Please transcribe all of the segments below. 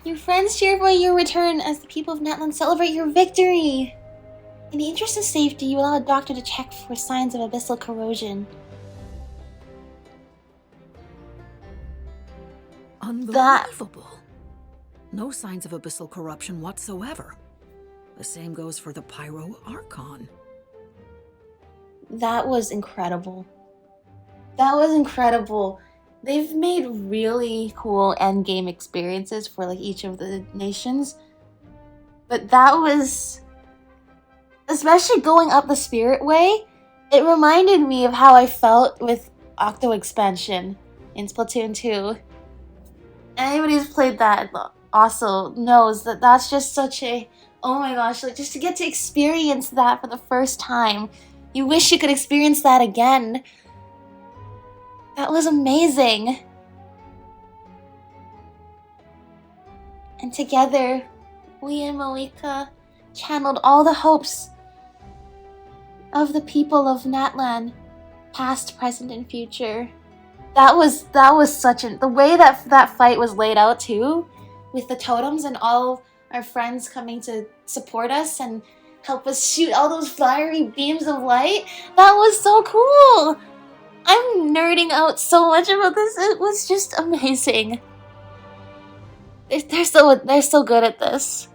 Your friends cheer for your return as the people of Natlan celebrate your victory. In the interest of safety, you allow a doctor to check for signs of abyssal corrosion. Unbelievable. No signs of abyssal corruption whatsoever. The same goes for the Pyro Archon. That was incredible. That was incredible. They've made really cool endgame experiences for like each of the nations. But that was... especially going up the spirit way, it reminded me of how I felt with Octo Expansion in Splatoon 2. Anybody who's played that also knows that that's just such a... oh my gosh, like just to get to experience that for the first time. You wish you could experience that again. That was amazing. And together, we and Mavuika channeled all the hopes of the people of Natlan, past, present, and future. That was such an... the way that fight was laid out too, with the totems and all our friends coming to support us and help us shoot all those fiery beams of light. That was so cool! I'm nerding out so much about this. It was just amazing. They're so good at this.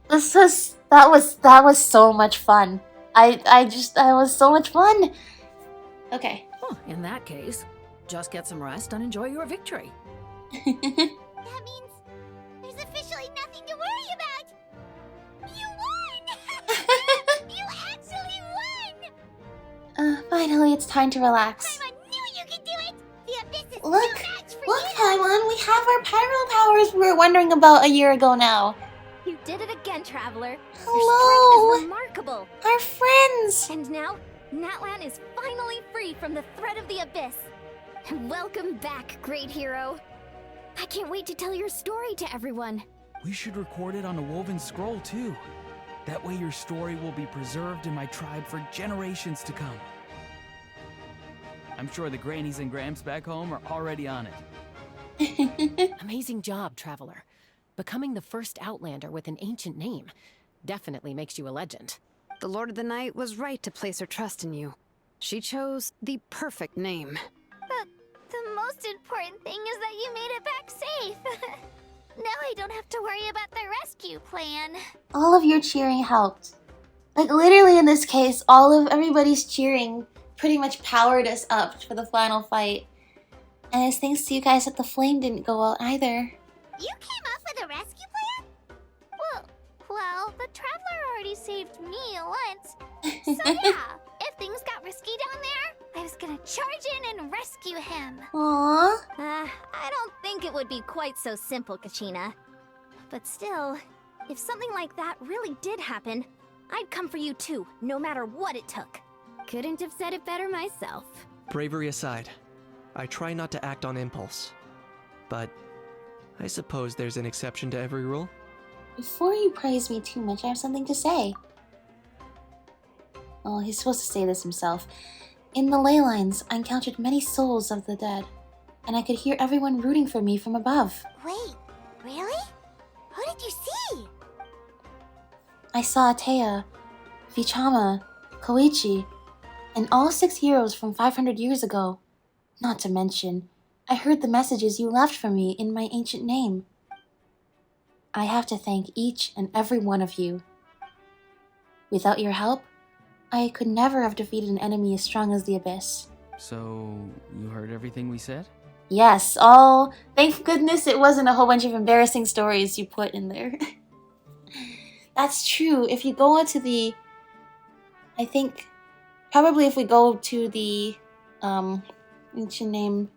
That was so much fun. That was so much fun. Okay. Huh, in that case, just get some rest and enjoy your victory. That means there's officially nothing to worry about. You won! You actually won! Finally, it's time to relax. I knew you could do it. The abyss is no Look, match for look, you. Paimon, we have our pyro powers we were wondering about a year ago now. You did it again, Traveler. Hello, Your strength is remarkable. our friends. And now, Natlan is finally free from the threat of the abyss. Welcome back, great hero. I can't wait to tell your story to everyone. We should record it on a woven scroll, too. That way your story will be preserved in my tribe for generations to come. I'm sure the grannies and gramps back home are already on it. Amazing job, Traveler. Becoming the first Outlander with an ancient name definitely makes you a legend. The Lord of the Night was right to place her trust in you. She chose the perfect name. The most important thing is that you made it back safe. Now I don't have to worry about the rescue plan. All of your cheering helped. Like literally in this case, everybody's cheering pretty much powered us up for the final fight. And it's thanks to you guys that the flame didn't go out either. You came up with a rescue plan? Well, the Traveler already saved me once. So yeah, if things got risky down there, I was gonna charge in and rescue him. Aww. I don't think it would be quite so simple, Kachina. But still, if something like that really did happen, I'd come for you too, no matter what it took. Couldn't have said it better myself. Bravery aside, I try not to act on impulse. But I suppose there's an exception to every rule. Before you praise me too much, I have something to say. Oh, he's supposed to say this himself. In the ley lines, I encountered many souls of the dead, and I could hear everyone rooting for me from above. Wait, really? Who did you see? I saw Atea, Vichama, Koichi, and all 6 heroes from 500 years ago. Not to mention, I heard the messages you left for me in my ancient name. I have to thank each and every one of you. Without your help, I could never have defeated an enemy as strong as the Abyss. So, you heard everything we said? Yes, thank goodness it wasn't a whole bunch of embarrassing stories you put in there. That's true. If you go into the... I think... Probably if we go to the... ancient name...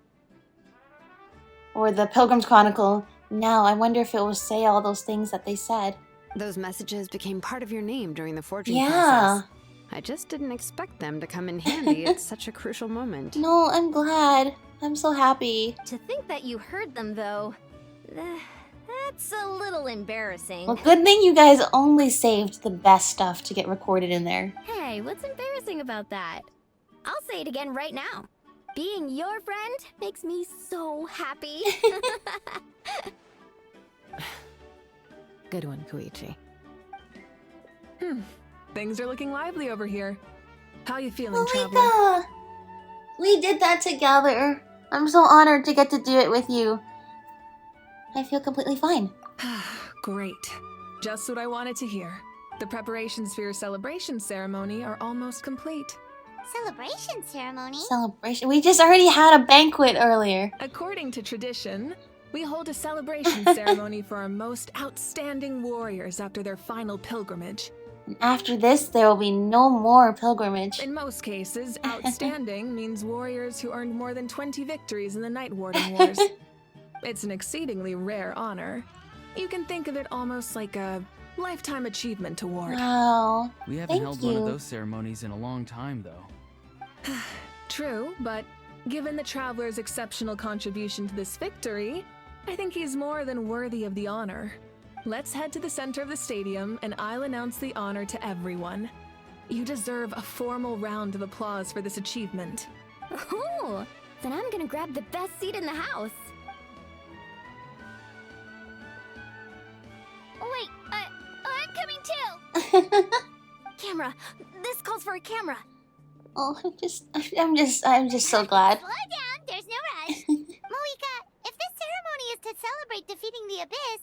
or the Pilgrim's Chronicle now, I wonder if it will say all those things that they said. Those messages became part of your name during the forging Yeah. process. I just didn't expect them to come in handy at such a crucial moment. No, I'm glad. I'm so happy. To think that you heard them, though, that's a little embarrassing. Well, good thing you guys only saved the best stuff to get recorded in there. Hey, what's embarrassing about that? I'll say it again right now. Being your friend makes me so happy. Good one, Koichi. Things are looking lively over here. How you feeling, Traveler? Mavuika! We did that together. I'm so honored to get to do it with you. I feel completely fine. Great. Just what I wanted to hear. The preparations for your celebration ceremony are almost complete. Celebration ceremony? Celebration? We just already had a banquet earlier. According to tradition, we hold a celebration ceremony for our most outstanding warriors after their final pilgrimage. And after this, there will be no more pilgrimage. In most cases, outstanding means warriors who earned more than 20 victories in the Night Warden Wars. It's an exceedingly rare honor. You can think of it almost like a lifetime achievement award. Wow. We haven't Thank held you. one of those ceremonies in a long time, though. True, but given the Traveler's exceptional contribution to this victory, I think he's more than worthy of the honor. Let's head to the center of the stadium, and I'll announce the honor to everyone. You deserve a formal round of applause for this achievement. Ooh, then I'm gonna grab the best seat in the house. Wait, I'm coming too! Camera! This calls for a camera! Oh, I'm just so glad. Slow down, there's no rush. Mavuika, if this ceremony is to celebrate defeating the Abyss,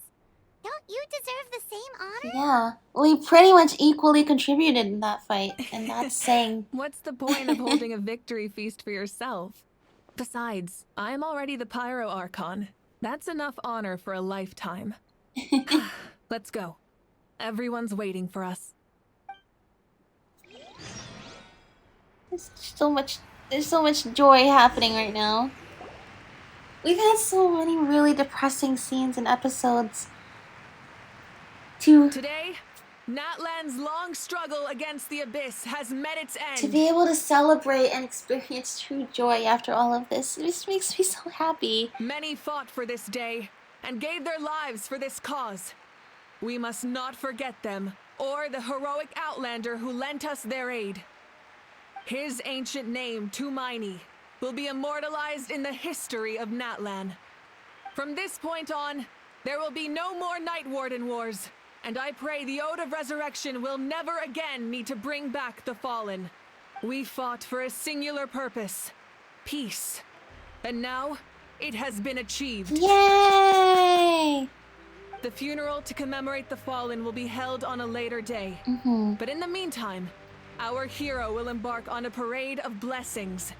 don't you deserve the same honor? Yeah, we pretty much equally contributed in that fight, and that's saying. What's the point of holding a victory feast for yourself? Besides, I'm already the Pyro Archon. That's enough honor for a lifetime. Let's go. Everyone's waiting for us. There's so much joy happening right now. We've had so many really depressing scenes and episodes. Today, Natlan's long struggle against the Abyss has met its end. To be able to celebrate and experience true joy after all of this, it just makes me so happy. Many fought for this day and gave their lives for this cause. We must not forget them or the heroic Outlander who lent us their aid. His ancient name, Tumaini, will be immortalized in the history of Natlan. From this point on, there will be no more Night Warden Wars, and I pray the Ode of Resurrection will never again need to bring back the Fallen. We fought for a singular purpose, peace. And now, it has been achieved. Yay! The funeral to commemorate the Fallen will be held on a later day. But in the meantime, our hero will embark on a parade of blessings.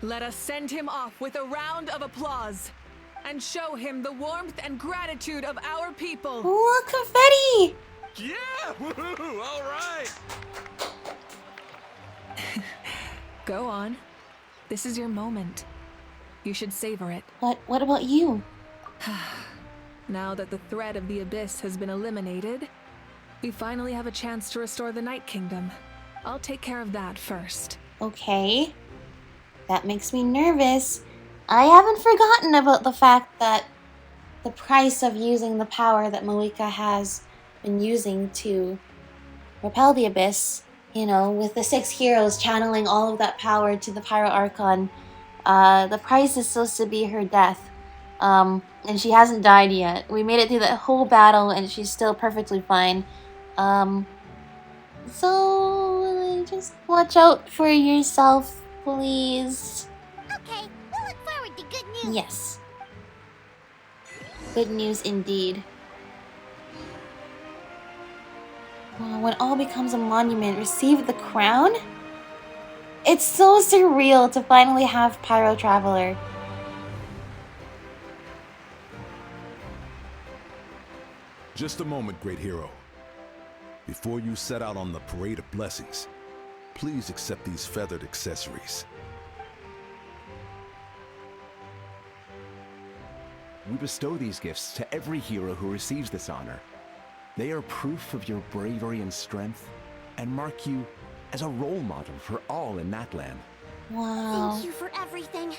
Let us send him off with a round of applause and show him the warmth and gratitude of our people. Ooh, confetti! Yeah! Woohoo! All right! Go on. This is your moment. You should savor it. What about you? Now that the threat of the Abyss has been eliminated, we finally have a chance to restore the Night Kingdom. I'll take care of that first. Okay. That makes me nervous. I haven't forgotten about the fact that the price of using the power that Mavuika has been using to repel the Abyss, you know, with the 6 heroes channeling all of that power to the Pyro Archon, the price is supposed to be her death. And she hasn't died yet. We made it through that whole battle and she's still perfectly fine. So just watch out for yourself, please. Okay, we'll look forward to good news. Yes. Good news indeed. Wow, when all becomes a monument, receive the crown? It's so surreal to finally have Pyro Traveler. Just a moment, great hero. Before you set out on the parade of blessings, please accept these feathered accessories. We bestow these gifts to every hero who receives this honor. They are proof of your bravery and strength, and mark you as a role model for all in Natlan. Wow. Thank you for everything.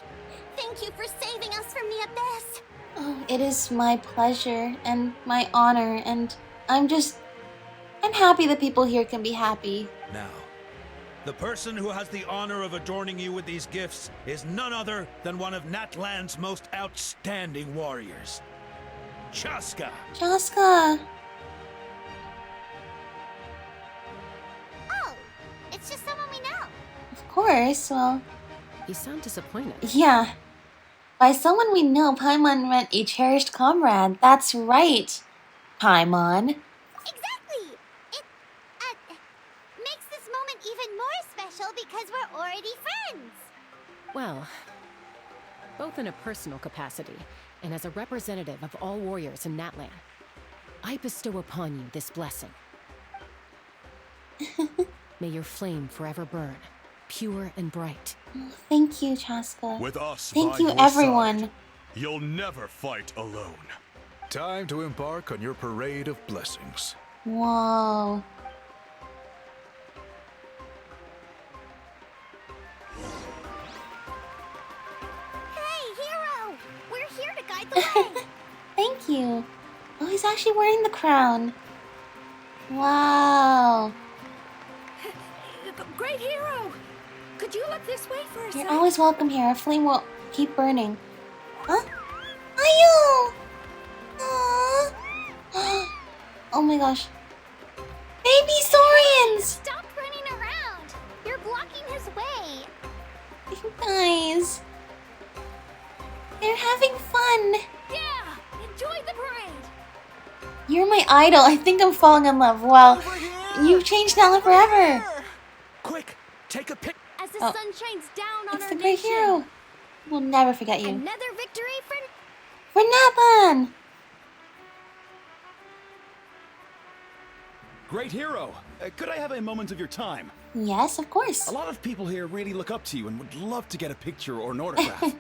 Thank you for saving us from the Abyss. Oh, it is my pleasure and my honor, and I'm happy that people here can be happy. Now, the person who has the honor of adorning you with these gifts is none other than one of Natlan's most outstanding warriors, Chaska. Chaska! course, well... You sound disappointed. Yeah. By someone we know, Paimon meant a cherished comrade. That's right, Paimon. Exactly! It, makes this moment even more special because we're already friends! Well, both in a personal capacity and as a representative of all warriors in Natlan, I bestow upon you this blessing. May your flame forever burn, pure and bright. Oh, thank you, Chaska. With us Thank by you, your everyone. side, you'll never fight alone. Time to embark on your parade of blessings. Whoa. Hey, Hero! We're here to guide the way! Thank you. Oh, he's actually wearing the crown. Wow. Great Hero! Could you look this way for a You're second? always welcome here. Our flame will keep burning. Huh? Ayo! Aww. Oh my gosh. Baby Saurians! Stop running around! You're blocking his way! You guys. They're having fun. Yeah! Enjoy the parade! You're my idol. I think I'm falling in love. Wow. You've changed Natlan forever. Quick, take a pic. As the Oh. sun shines down on It's our the great nation. hero. We'll never forget you. Another victory for... For Natlan! Great Hero, could I have a moment of your time? Yes, of course. A lot of people here really look up to you and would love to get a picture or an autograph.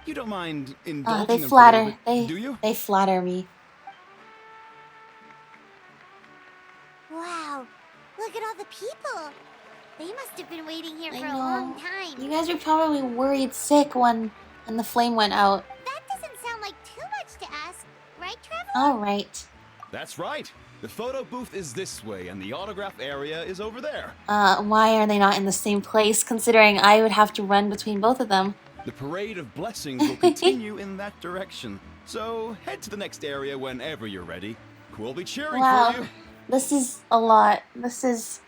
You don't mind indulging They them flatter. for a little bit, do you? They flatter me. Wow, look at all the people. They must have been waiting here I for a know. long time. You guys were probably worried sick when the flame went out. That doesn't sound like too much to ask, right, Trevor? Alright. That's right. The photo booth is this way and the autograph area is over there. Why are they not in the same place, considering I would have to run between both of them? The parade of blessings will continue in that direction. So head to the next area whenever you're ready. We'll be cheering Wow. for you. This is a lot. This is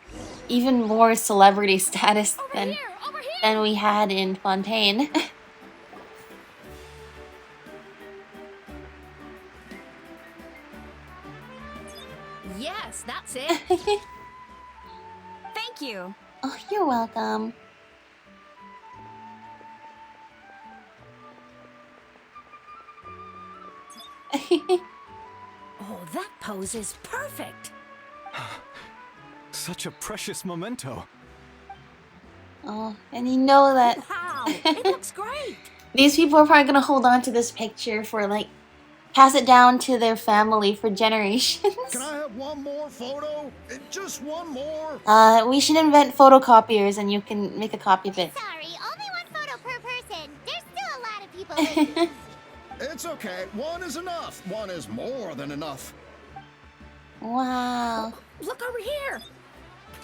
even more celebrity status than we had in Fontaine. Yes, that's it. Thank you. Oh, you're welcome. Oh, that pose is perfect. Such a precious memento. Oh, and you know that Wow, it looks great. these people are probably gonna hold on to this picture for like pass it down to their family for generations. Can I have one more photo? Just one more? We should invent photocopiers and you can make a copy of it. Sorry, only one photo per person. There's still a lot of people waiting. It's okay. One is enough. One is more than enough. Wow. Look over here.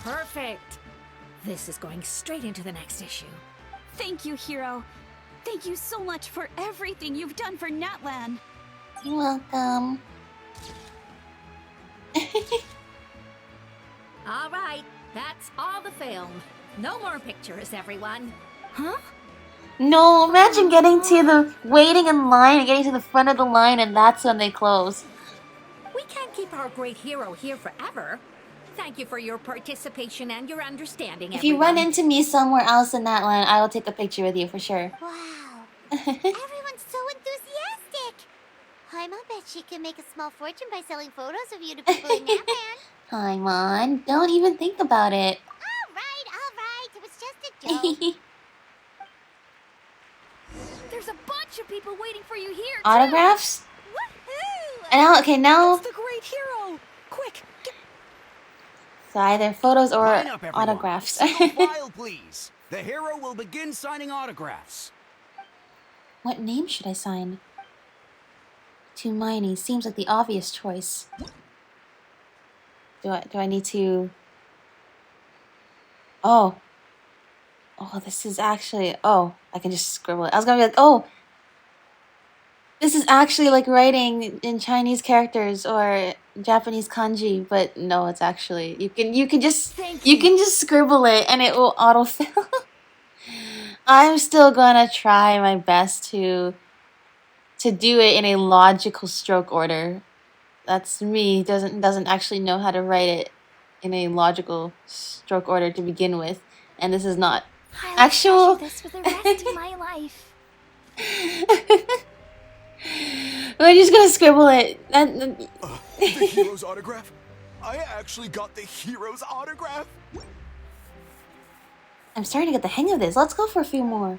Perfect. This is going straight into the next issue. Thank you, Hero. Thank you so much for everything you've done for Natlan. You're welcome. All right, that's all the film. No more pictures, everyone. Huh? No, imagine getting to the waiting in line and getting to the front of the line and that's when they close. We can't keep our great hero here forever. Thank you for your participation and your understanding, If you run everyone. into me somewhere else in that line, I will take a picture with you for sure. Wow. Everyone's so enthusiastic. Paimon bet she can make a small fortune by selling photos of you to people in Natlan. Paimon, don't even think about it. All right. It was just a joke. There's a bunch of people waiting for you here, Autographs? Woohoo! And now, okay, now It's the great hero. Quick, so either photos or Line up, everyone. autographs. Single file, please. The hero will begin signing autographs. What name should I sign? To Miney seems like the obvious choice. Do I need to? Oh, this is actually. Oh, I can just scribble it. I was gonna be like, oh, this is actually like writing in Chinese characters or Japanese kanji, but no, it's actually you can just scribble it and it will autofill. I'm still gonna try my best to do it in a logical stroke order. That's me. Doesn't actually know how to write it in a logical stroke order to begin with, and this is not actual. This for the rest of my life. I'm just gonna scribble it. The hero's autograph? I actually got the hero's autograph? I'm starting to get the hang of this. Let's go for a few more.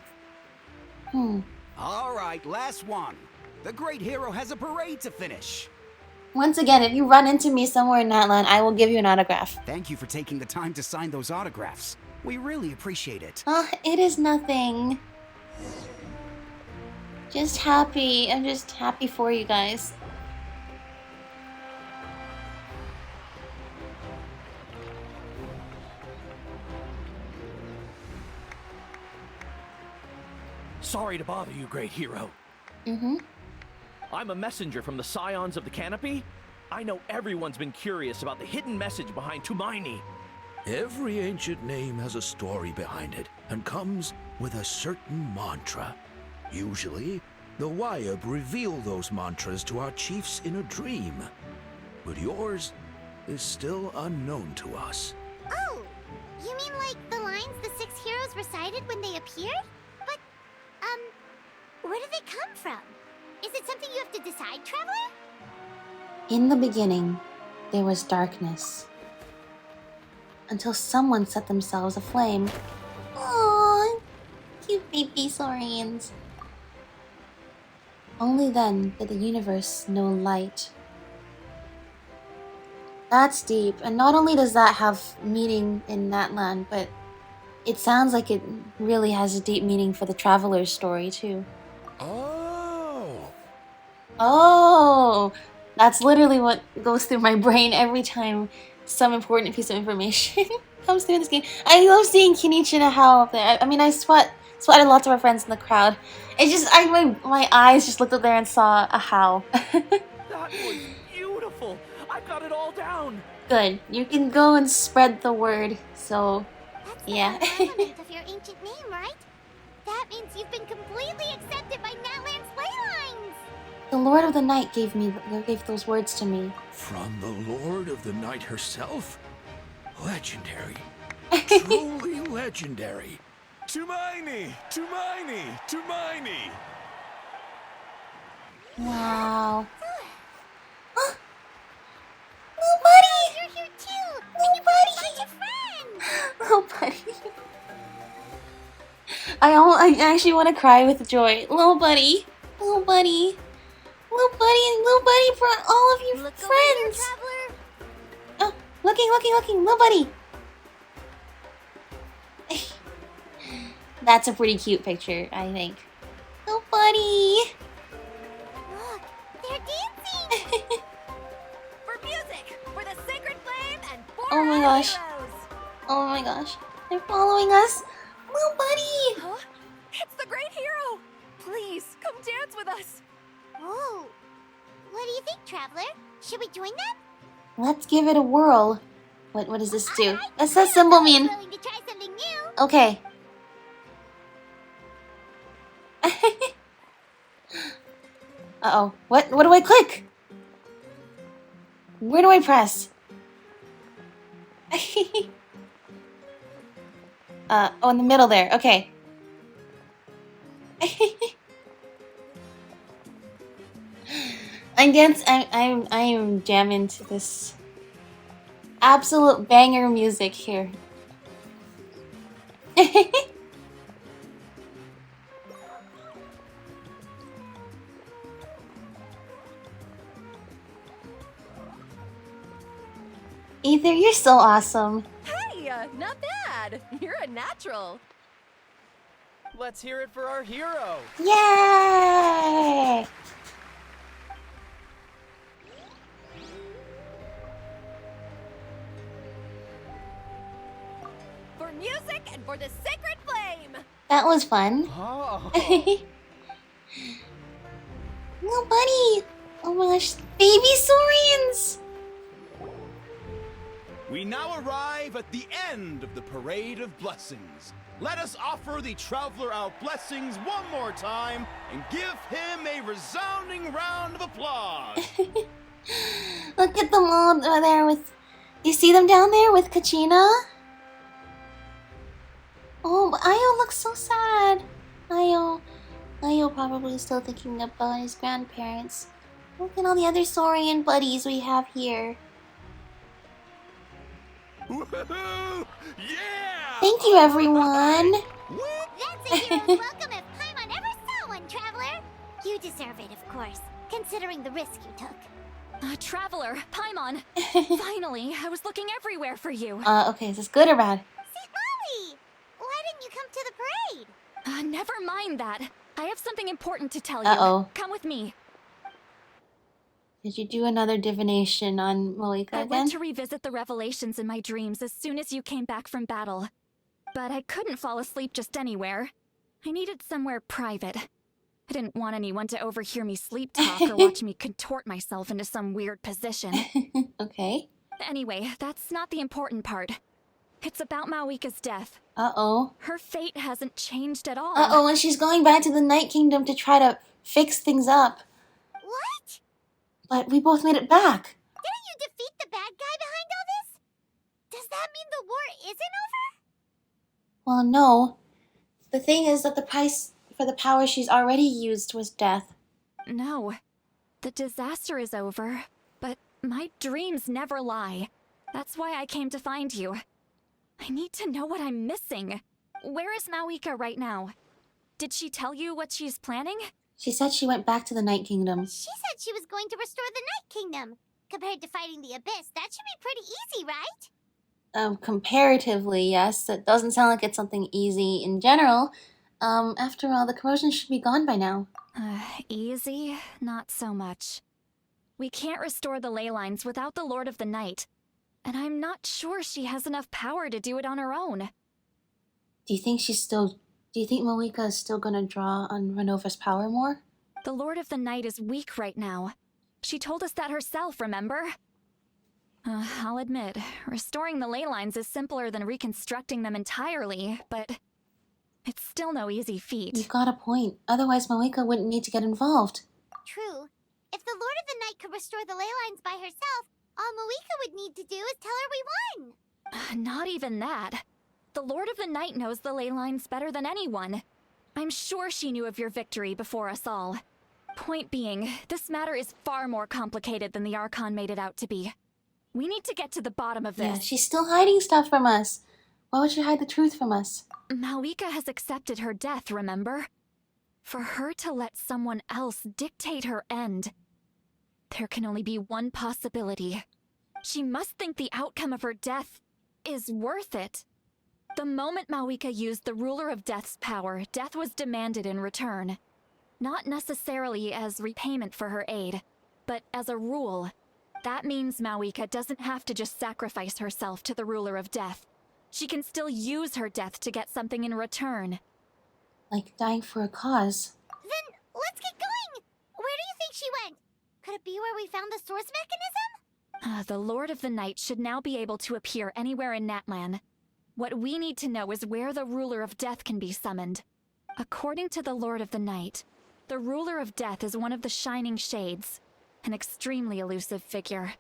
All right, last one. The great hero has a parade to finish. Once again, if you run into me somewhere in Natlan, I will give you an autograph. Thank you for taking the time to sign those autographs. We really appreciate it. It is nothing. Just happy. I'm just happy for you guys. Sorry to bother you, great hero. I'm a messenger from the Scions of the Canopy. I know everyone's been curious about the hidden message behind Tumaini. Every ancient name has a story behind it and comes with a certain mantra. Usually, the Wayab reveal those mantras to our chiefs in a dream. But yours is still unknown to us. Oh, you mean like the lines the 6 heroes recited when they appeared? But, where did they come from? Is it something you have to decide, Traveler? In the beginning, there was darkness. Until someone set themselves aflame. Aww, cute baby saurians. Only then did the universe know light. That's deep, and not only does that have meaning in Natlan, but it sounds like it really has a deep meaning for the Traveler's story, too. Oh! That's literally what goes through my brain every time some important piece of information comes through in this game. I love seeing Kenichi and Ahao up there. I mean, I spotted lots of our friends in the crowd. It just, my eyes just looked up there and saw Ahao. That was beautiful. I got it all down. Good. You can go and spread the word. So, yeah. That's the element of your ancient name, right? That means you've been completely accepted by Natlan's ley lines. The Lord of the Night gave those words to me. From the Lord of the Night herself? Legendary. Truly legendary. Tumaini! Tumaini! Tumaini! Wow. Little buddy! You're here too! Little buddy! Little buddy. I actually want to cry with joy. Little buddy. Little buddy. Little buddy brought all of your friends. Oh, looking, little buddy. That's a pretty cute picture, I think. Little buddy. Look, they're dancing. For music, for the sacred flame, and for Oh my our gosh. heroes. Oh my gosh. They're following us. Little buddy. Huh? It's the great hero. Please, come dance with us. Oh, what do you think, Traveler? Should we join them? Let's give it a whirl. What does this do? What's that symbol mean? Willing to try something new. Okay. Uh-oh. What do I click? Where do I press? Oh, in the middle there. Okay. I am jamming to this absolute banger music here. Ether, you're so awesome. Hey, not bad. You're a natural. Let's hear it for our hero. Yay! For music and for the sacred flame. That was fun. Oh. Little buddy. Oh my gosh. Baby saurians. now arrive at the end of the Parade of Blessings. Let us offer the traveler our blessings one more time and give him a resounding round of applause. Look at them all over there with... You see them down there with Kachina? Oh, but Io looks so sad. Io probably still thinking about his grandparents. Look at all the other Saurian buddies we have here. Woohoo! Yeah! Thank you, everyone. That's a hero's welcome if Paimon ever saw one, Traveler. You deserve it, of course, considering the risk you took. Traveler, Paimon. Finally, I was looking everywhere for you. Okay, is this good or bad? St. Molly! Why didn't you come to the parade? Never mind that. I have something important to tell you. Uh-oh. Come with me. Did you do another divination on Mavuika I again? went to revisit the revelations in my dreams as soon as you came back from battle. But I couldn't fall asleep just anywhere. I needed somewhere private. I didn't want anyone to overhear me sleep talk or watch me contort myself into some weird position. Okay. Anyway, that's not the important part. It's about Mavuika's death. Uh-oh. Her fate hasn't changed at all. Uh-oh, and she's going back to the Night Kingdom to try to fix things up. What? But we both made it back. Didn't you defeat the bad guy behind all this? Does that mean the war isn't over? Well, no. The thing is that the price for the power she's already used was death. No. The disaster is over, but my dreams never lie. That's why I came to find you. I need to know what I'm missing. Where is Mavuika right now? Did she tell you what she's planning? She said she went back to the Night Kingdom. She said she was going to restore the Night Kingdom. Compared to fighting the Abyss, that should be pretty easy, right? Comparatively, yes. It doesn't sound like it's something easy in general. After all, the corrosion should be gone by now. Easy? Not so much. We can't restore the ley lines without the Lord of the Night. And I'm not sure she has enough power to do it on her own. Do you think Mavuika is still gonna draw on Renova's power more? The Lord of the Night is weak right now. She told us that herself, remember? I'll admit, restoring the ley lines is simpler than reconstructing them entirely, but it's still no easy feat. You've got a point. Otherwise, Mavuika wouldn't need to get involved. True. If the Lord of the Night could restore the ley lines by herself, all Mavuika would need to do is tell her we won. Not even that. The Lord of the Night knows the ley lines better than anyone. I'm sure she knew of your victory before us all. Point being, this matter is far more complicated than the Archon made it out to be. We need to get to the bottom of this. Yeah, she's still hiding stuff from us. Why would she hide the truth from us? Mavuika has accepted her death, remember? For her to let someone else dictate her end, there can only be one possibility. She must think the outcome of her death is worth it. The moment Mavuika used the Ruler of Death's power, death was demanded in return. Not necessarily as repayment for her aid, but as a rule. That means Mavuika doesn't have to just sacrifice herself to the Ruler of Death. She can still use her death to get something in return. Like dying for a cause. Then let's get going! Where do you think she went? Could it be where we found the source mechanism? The Lord of the Night should now be able to appear anywhere in Natlan. What we need to know is where the Ruler of Death can be summoned. According to the Lord of the Night, the Ruler of Death is one of the Shining Shades, an extremely elusive figure.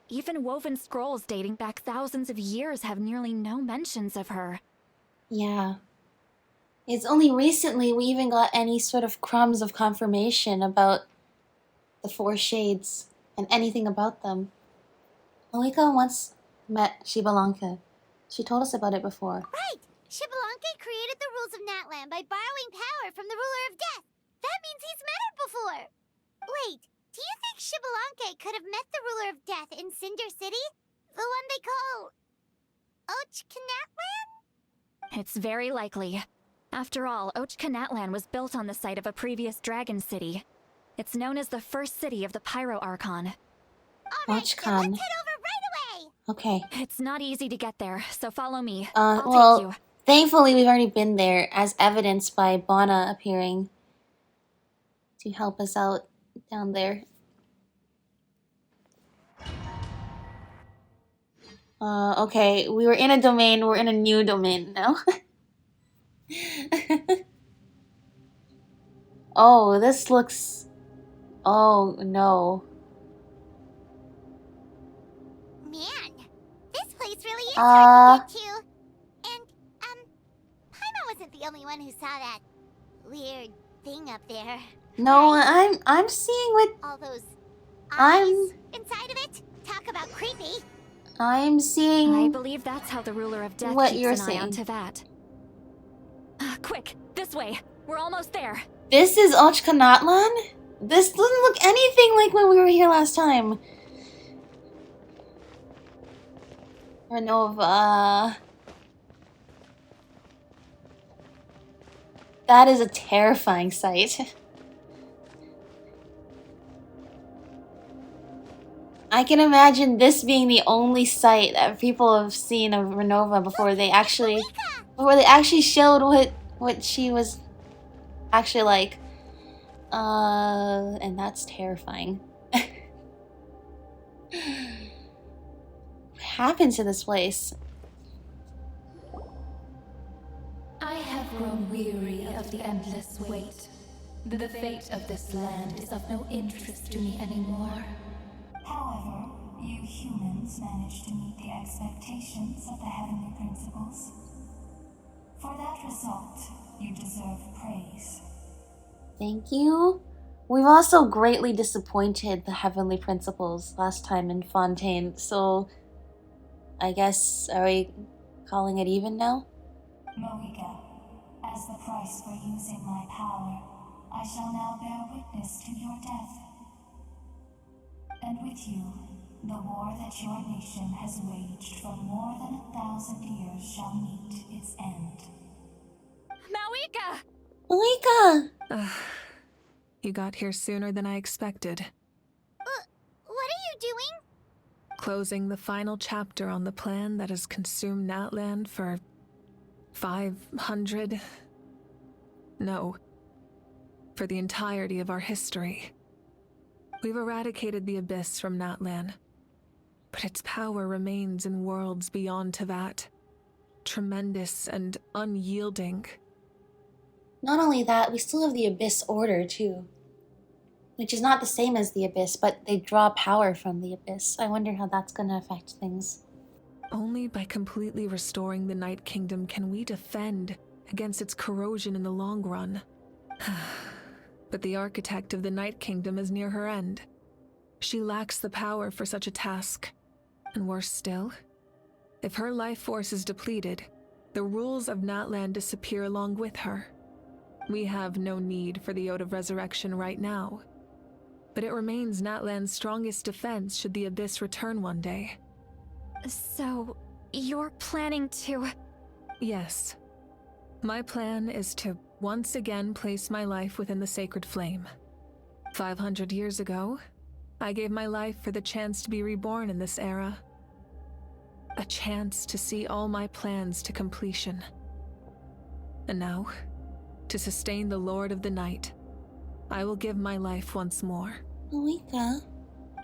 Even woven scrolls dating back thousands of years have nearly no mentions of her. Yeah. It's only recently we even got any sort of crumbs of confirmation about the Four Shades and anything about them. Mavuika once met Shibalanka. She told us about it before. Right! Shibalanke created the rules of Natlan by borrowing power from the Ruler of Death. That means he's met her before. Wait, do you think Shibalanke could have met the Ruler of Death in Cinder City? The one they call... Natlan? It's very likely. After all, Natlan was built on the site of a previous dragon city. It's known as the first city of the Pyro Archon. Alright, then let's head over right away! Okay. It's not easy to get there, so follow me. Well, take you. Thankfully we've already been there, as evidenced by Bana appearing to help us out down there. Okay, we were in a domain, we're in a new domain now. Oh, this looks... Oh, no. Man, this place really is hard to get to. And, Paimon wasn't the only one who saw that weird thing up there. No, I'm seeing what... All those eyes inside of it? Talk about creepy. I'm seeing... I believe that's how the ruler of death what keeps you're an eye saying. onto that. Quick, this way. We're almost there. This is Natlan? This doesn't look anything like when we were here last time. Renova. That is a terrifying sight. I can imagine this being the only sight that people have seen of Renova before they actually showed what she was actually like. And that's terrifying. What happened to this place? I have grown weary of the endless wait. The fate of this land is of no interest to me anymore. However, you humans managed to meet the expectations of the heavenly principles. For that result, you deserve praise. Thank you. We've also greatly disappointed the heavenly principles last time in Fontaine, so I guess, are we calling it even now? Mavuika, as the price for using my power, I shall now bear witness to your death. And with you, the war that your nation has waged for more than 1,000 years shall meet its end. Mavuika! Mavuika! You got here sooner than I expected. What are you doing? Closing the final chapter on the plan that has consumed Natlan for 500... No. For the entirety of our history. We've eradicated the Abyss from Natlan, but its power remains in worlds beyond Teyvat. Tremendous and unyielding. Not only that, we still have the Abyss Order, too. Which is not the same as the Abyss, but they draw power from the Abyss. I wonder how that's gonna affect things. Only by completely restoring the Night Kingdom can we defend against its corrosion in the long run. But the architect of the Night Kingdom is near her end. She lacks the power for such a task. And worse still, if her life force is depleted, the rules of Natlan disappear along with her. We have no need for the Ode of Resurrection right now. But it remains Natlan's strongest defense should the Abyss return one day. So, you're planning to... Yes. My plan is to once again place my life within the sacred flame. 500 years ago, I gave my life for the chance to be reborn in this era. A chance to see all my plans to completion. And now, to sustain the Lord of the Night, I will give my life once more. Mavuika.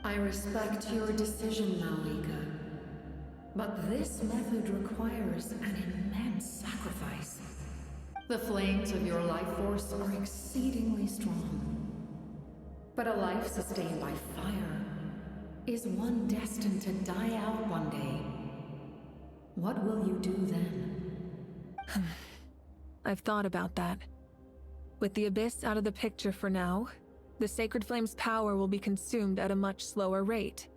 I respect your decision, Mavuika. But this method requires an immense sacrifice. The flames of your life force are exceedingly strong. But a life sustained by fire is one destined to die out one day. What will you do then? I've thought about that. With the Abyss out of the picture for now, the Sacred Flame's power will be consumed at a much slower rate.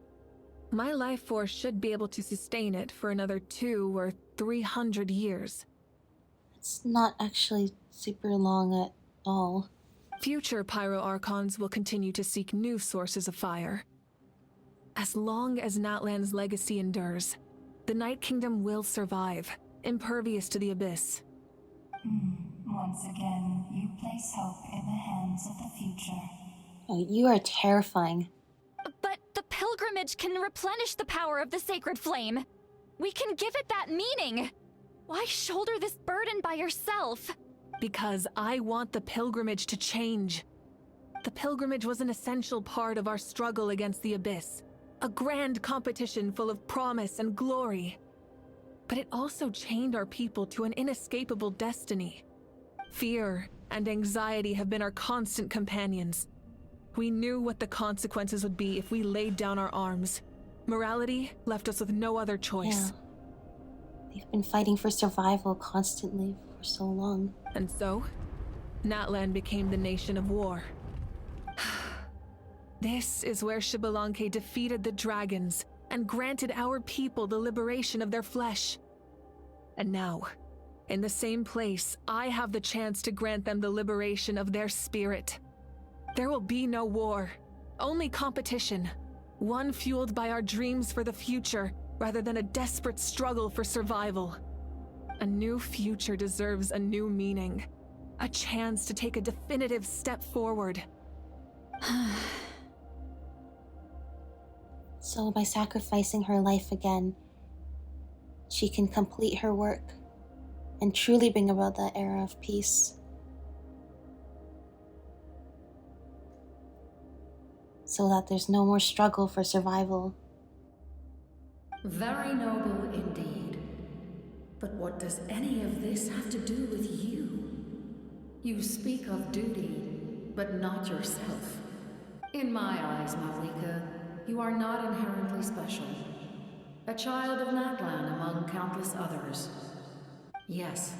My life force should be able to sustain it for another 200 or 300 years. It's not actually super long at all. Future Pyro Archons will continue to seek new sources of fire. As long as Natlan's legacy endures, the Night Kingdom will survive, impervious to the Abyss. Once again, you place hope in the hands of the future. Oh, you are terrifying. But the pilgrimage can replenish the power of the sacred flame. We can give it that meaning. Why shoulder this burden by yourself? Because I want the pilgrimage to change. The pilgrimage was an essential part of our struggle against the Abyss. A grand competition full of promise and glory. But it also chained our people to an inescapable destiny. Fear and anxiety have been our constant companions. We knew what the consequences would be if we laid down our arms. Morality left us with no other choice. Yeah. They've been fighting for survival constantly for so long. And so, Natlan became the nation of war. This is where Xbalanque defeated the dragons and granted our people the liberation of their flesh. And now, in the same place, I have the chance to grant them the liberation of their spirit. There will be no war, only competition. One fueled by our dreams for the future, rather than a desperate struggle for survival. A new future deserves a new meaning. A chance to take a definitive step forward. So by sacrificing her life again, she can complete her work and truly bring about that era of peace. So that there's no more struggle for survival. Very noble indeed. But what does any of this have to do with you? You speak of duty, but not yourself. In my eyes, Mavuika, you are not inherently special. A child of Natlan among countless others. Yes,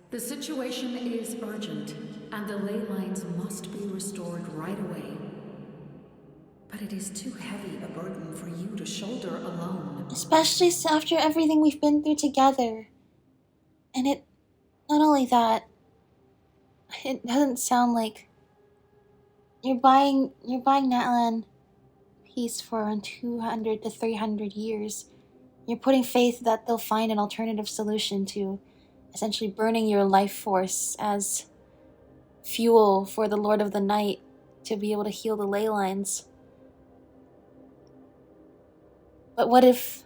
the situation is urgent, and the ley lines must be restored right away. But it is too heavy a burden for you to shoulder alone. Especially after everything we've been through together. And not only that, it doesn't sound like you're buying Natlan peace for around 200 to 300 years. You're putting faith that they'll find an alternative solution to essentially burning your life force as fuel for the Lord of the Night to be able to heal the ley lines. But what if...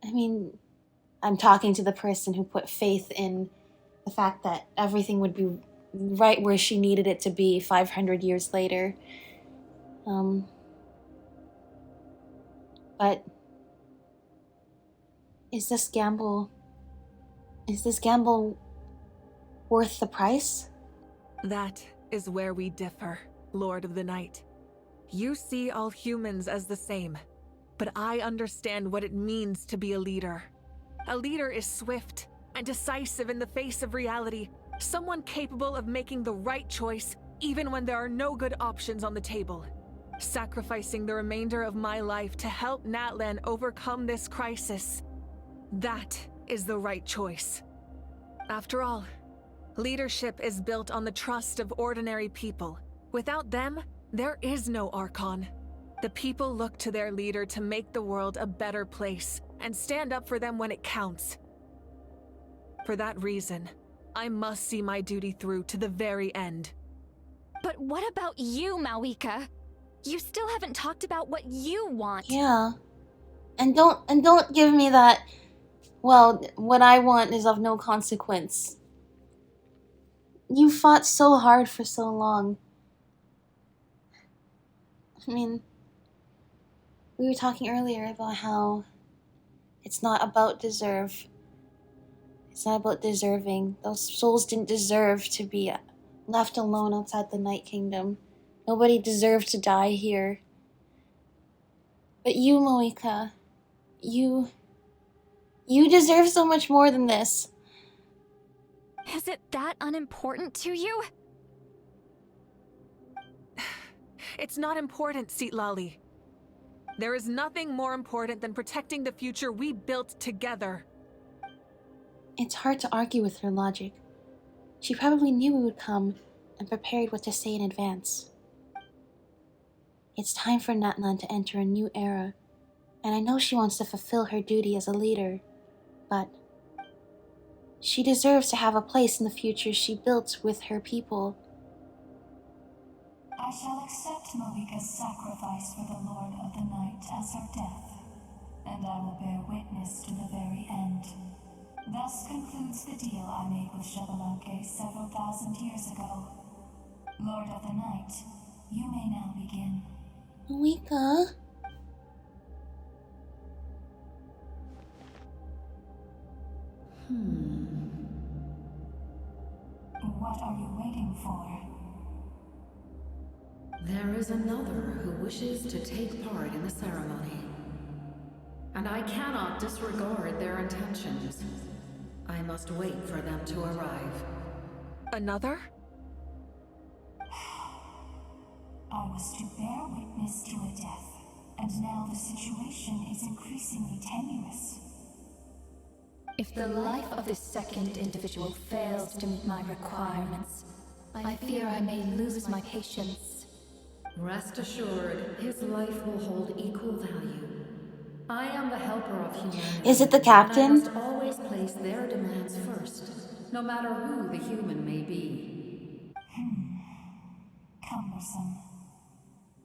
I'm talking to the person who put faith in the fact that everything would be right where she needed it to be 500 years later. But is this gamble worth the price? That is where we differ, Lord of the Night. You see all humans as the same, but I understand what it means to be a leader. A leader is swift and decisive in the face of reality, someone capable of making the right choice even when there are no good options on the table. Sacrificing the remainder of my life to help Natlan overcome this crisis. That is the right choice. After all, leadership is built on the trust of ordinary people. Without them, there is no Archon. The people look to their leader to make the world a better place and stand up for them when it counts. For that reason, I must see my duty through to the very end. But what about you, Mavuika? You still haven't talked about what you want. Yeah. And don't give me that, well, what I want is of no consequence. You fought so hard for so long. We were talking earlier about how it's not about deserve. It's not about deserving. Those souls didn't deserve to be left alone outside the Night Kingdom. Nobody deserved to die here. But you, Mavuika, you deserve so much more than this. Is it that unimportant to you? It's not important, Citlali. There is nothing more important than protecting the future we built together. It's hard to argue with her logic. She probably knew we would come and prepared what to say in advance. It's time for Natlan to enter a new era, and I know she wants to fulfill her duty as a leader, but she deserves to have a place in the future she built with her people. I shall accept Mavuika's sacrifice for the Lord of the Night as her death, and I will bear witness to the very end. Thus concludes the deal I made with Xbalanque several thousand years ago. Lord of the Night, you may now begin. Mavuika? What are you waiting for? There is another who wishes to take part in the ceremony. And I cannot disregard their intentions. I must wait for them to arrive. Another? I was to bear witness to a death, and now the situation is increasingly tenuous. If the life of this second individual fails to meet my requirements, I fear I may lose my patience. Rest assured, his life will hold equal value. I am the helper of humanity. Is it the captain? And I must always place their demands first, no matter who the human may be. Cumbersome.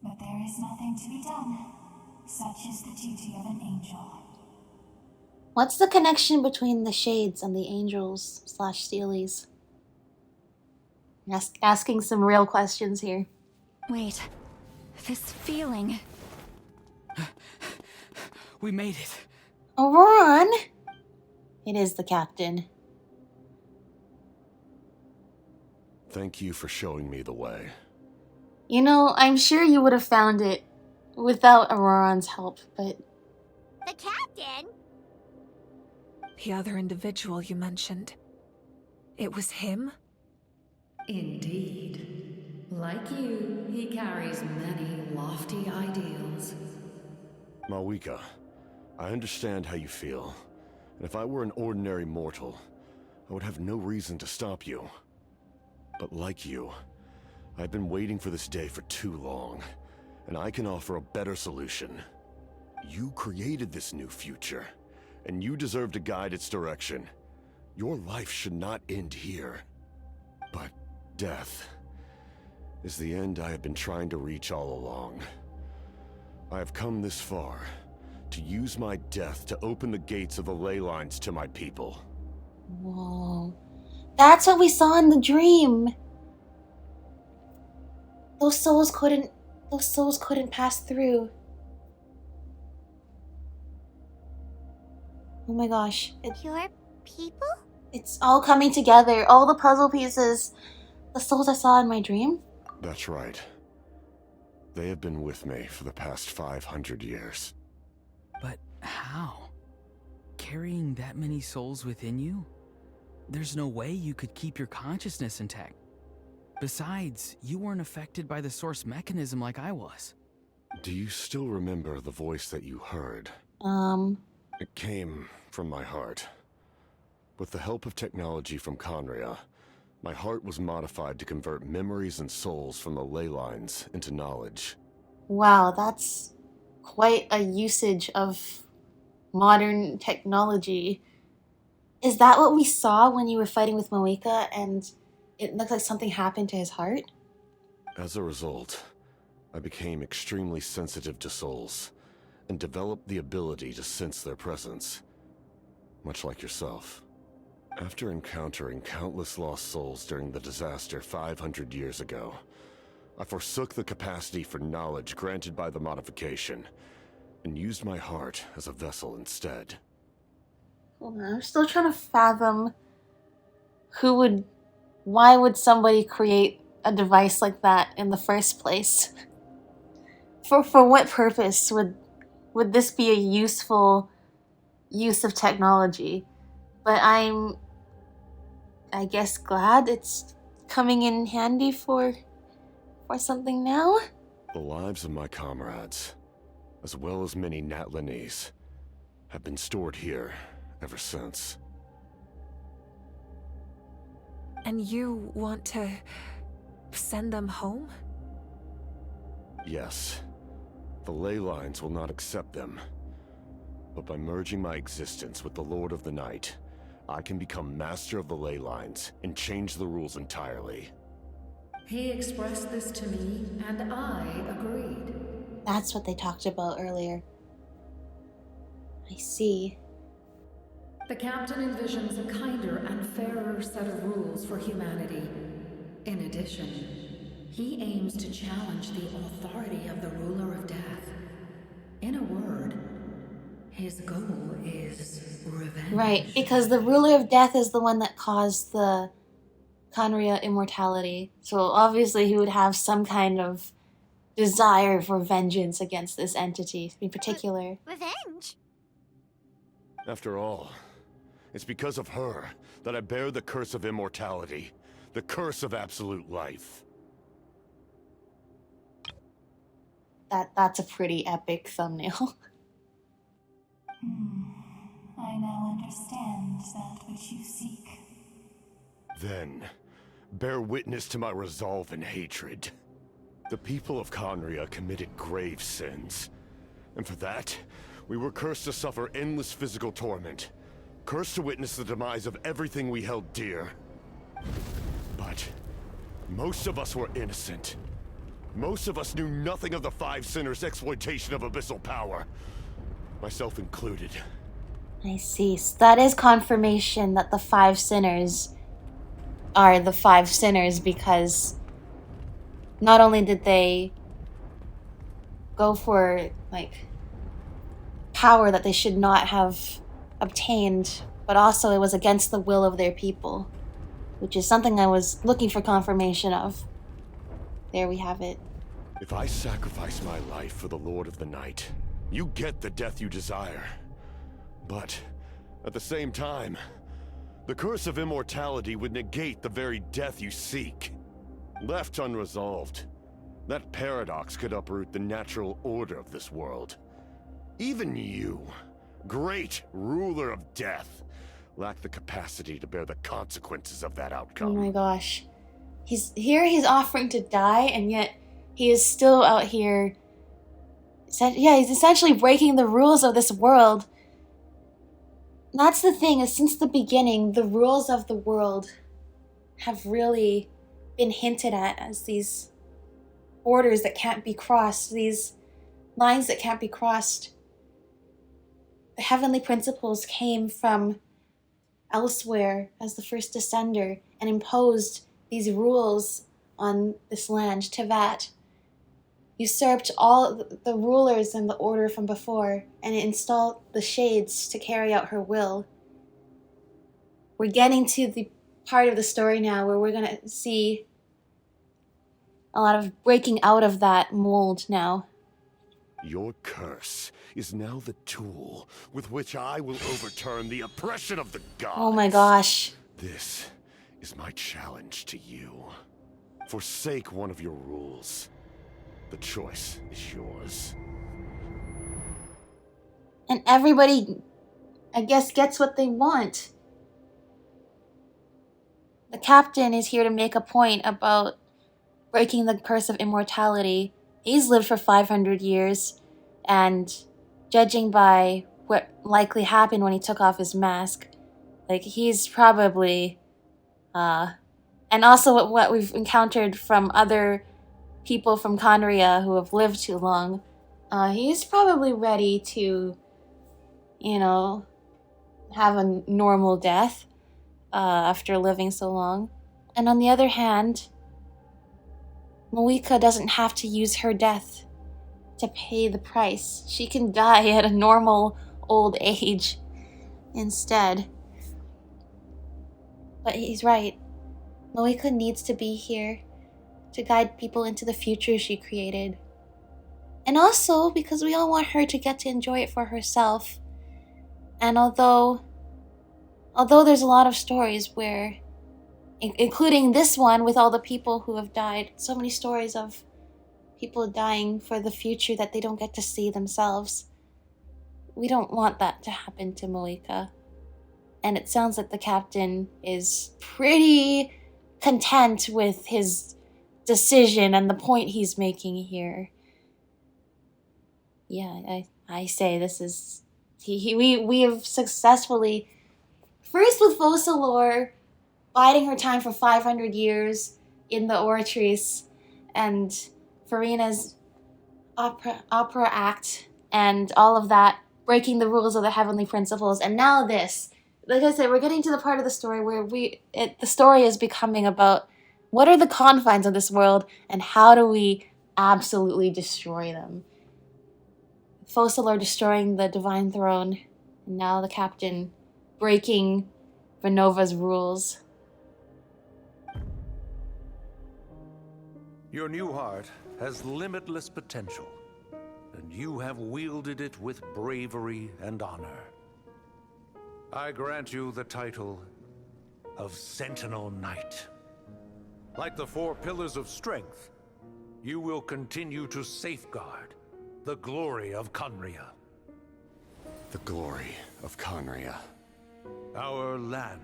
But there is nothing to be done. Such is the duty of an angel. What's the connection between the shades and the angels / steelies? Asking some real questions here. Wait, this feeling. We made it. Auron! It is the captain. Thank you for showing me the way. You know, I'm sure you would have found it without Auron's help, but... The captain? The other individual you mentioned. It was him? Indeed. Like you, he carries many lofty ideals. Mavuika, I understand how you feel. And if I were an ordinary mortal, I would have no reason to stop you. But like you, I've been waiting for this day for too long, and I can offer a better solution. You created this new future, and you deserve to guide its direction. Your life should not end here. But death is the end I have been trying to reach all along. I have come this far to use my death to open the gates of the ley lines to my people. Whoa. That's what we saw in the dream. Those souls couldn't pass through. Oh my gosh. Your people? It's all coming together. All the puzzle pieces. The souls I saw in my dream? That's right. They have been with me for the past 500 years. But how? Carrying that many souls within you? There's no way you could keep your consciousness intact. Besides, you weren't affected by the source mechanism like I was. Do you still remember the voice that you heard? It came from my heart. With the help of technology from Conria, my heart was modified to convert memories and souls from the ley lines into knowledge. Wow, that's quite a usage of modern technology. Is that what we saw when you were fighting with Mavuika and it looked like something happened to his heart? As a result, I became extremely sensitive to souls and developed the ability to sense their presence, much like yourself. After encountering countless lost souls during the disaster 500 years ago, I forsook the capacity for knowledge granted by the modification and used my heart as a vessel instead. Hold on, I'm still trying to fathom why would somebody create a device like that in the first place? For what purpose would this be a useful use of technology? But I'm, I guess, glad it's coming in handy for something now. The lives of my comrades, as well as many Natlanese, have been stored here ever since. And you want to send them home? Yes. The ley lines will not accept them. But by merging my existence with the Lord of the Night, I can become master of the ley lines and change the rules entirely. He expressed this to me, and I agreed. That's what they talked about earlier. I see. The captain envisions a kinder and fairer set of rules for humanity. In addition, he aims to challenge the authority of the ruler of death. Right, because the ruler of death is the one that caused the Khaenri'ah immortality. So obviously he would have some kind of desire for vengeance against this entity in particular. Revenge? After all, it's because of her that I bear the curse of immortality, the curse of absolute life. That's a pretty epic thumbnail. I now understand that which you seek. Then, bear witness to my resolve and hatred. The people of Khaenri'ah committed grave sins. And for that, we were cursed to suffer endless physical torment. Cursed to witness the demise of everything we held dear. But most of us were innocent. Most of us knew nothing of the Five Sinners' exploitation of abyssal power. Myself included. I see. So that is confirmation that the Five Sinners are the Five Sinners, because not only did they go for, like, power that they should not have obtained, but also it was against the will of their people, which is something I was looking for confirmation of. There we have it. If I sacrifice my life for the Lord of the Night, you get the death you desire. But, at the same time, the curse of immortality would negate the very death you seek. Left unresolved, that paradox could uproot the natural order of this world. Even you, great ruler of death, lack the capacity to bear the consequences of that outcome. Oh my gosh. He's offering to die, and yet he is still out here. Yeah, he's essentially breaking the rules of this world. That's the thing, is since the beginning, the rules of the world have really been hinted at as these borders that can't be crossed, these lines that can't be crossed. The heavenly principles came from elsewhere as the first descender and imposed these rules on this land. Tevat usurped all the rulers and the order from before, and it installed the shades to carry out her will. We're getting to the part of the story now where we're going to see a lot of breaking out of that mold now. Your curse is now the tool with which I will overturn the oppression of the gods. Oh my gosh. This is my challenge to you. Forsake one of your rules. The choice is yours. And everybody, I guess, gets what they want. The captain is here to make a point about breaking the curse of immortality. He's lived for 500 years, and judging by what likely happened when he took off his mask, like, he's probably, and also what we've encountered from other people from Khaenri'ah who have lived too long, he's probably ready to, you know, have a normal death after living so long. And on the other hand, Mavuika doesn't have to use her death to pay the price. She can die at a normal old age instead. But he's right. Mavuika needs to be here to guide people into the future she created. And also because we all want her to get to enjoy it for herself. And although there's a lot of stories where, including this one with all the people who have died, so many stories of people dying for the future that they don't get to see themselves. We don't want that to happen to Mavuika. And it sounds like the captain is pretty content with his decision and the point he's making here. Yeah, I say this is... We have successfully... First with Focalors, biding her time for 500 years in the Oratrice, and Farina's opera act, and all of that, breaking the rules of the heavenly principles, and now this. Like I said, we're getting to the part of the story where the story is becoming about what are the confines of this world, and how do we absolutely destroy them. Focalors destroying the divine throne, and now the captain breaking Vinova's rules. Your new heart has limitless potential, and you have wielded it with bravery and honor. I grant you the title of Sentinel Knight. Like the 4 pillars of strength, you will continue to safeguard the glory of Conria. The glory of Conria. Our land,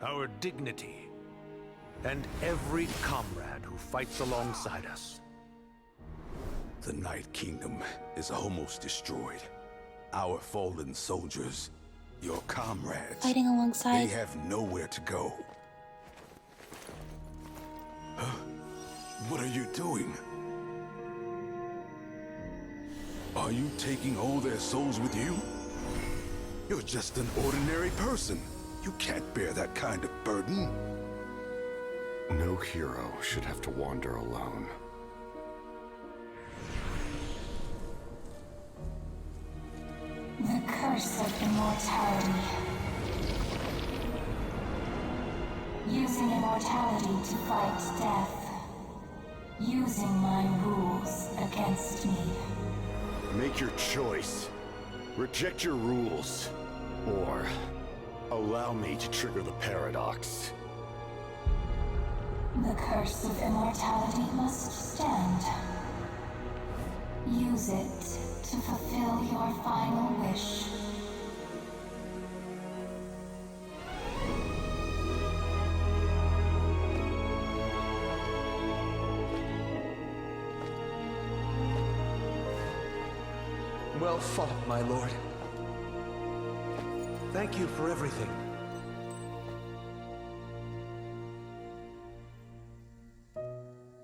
our dignity, and every comrade who fights alongside us. The Night Kingdom is almost destroyed. Our fallen soldiers, your comrades, Fighting alongside. they have nowhere to go. Huh? What are you doing? Are you taking all their souls with you? You're just an ordinary person. You can't bear that kind of burden. No hero should have to wander alone. The curse of immortality. Using immortality to fight death. Using my rules against me. Make your choice. Reject your rules. Or allow me to trigger the paradox. The curse of immortality must stand. Use it to fulfill your final wish. Well fought, my lord. Thank you for everything.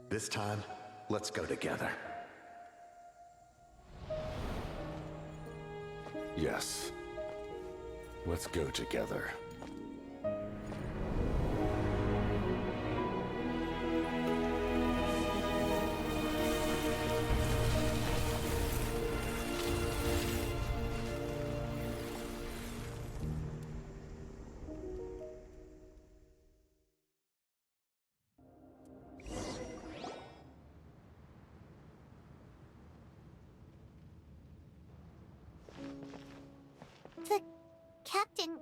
This time, let's go together. Yes. Let's go together. The captain,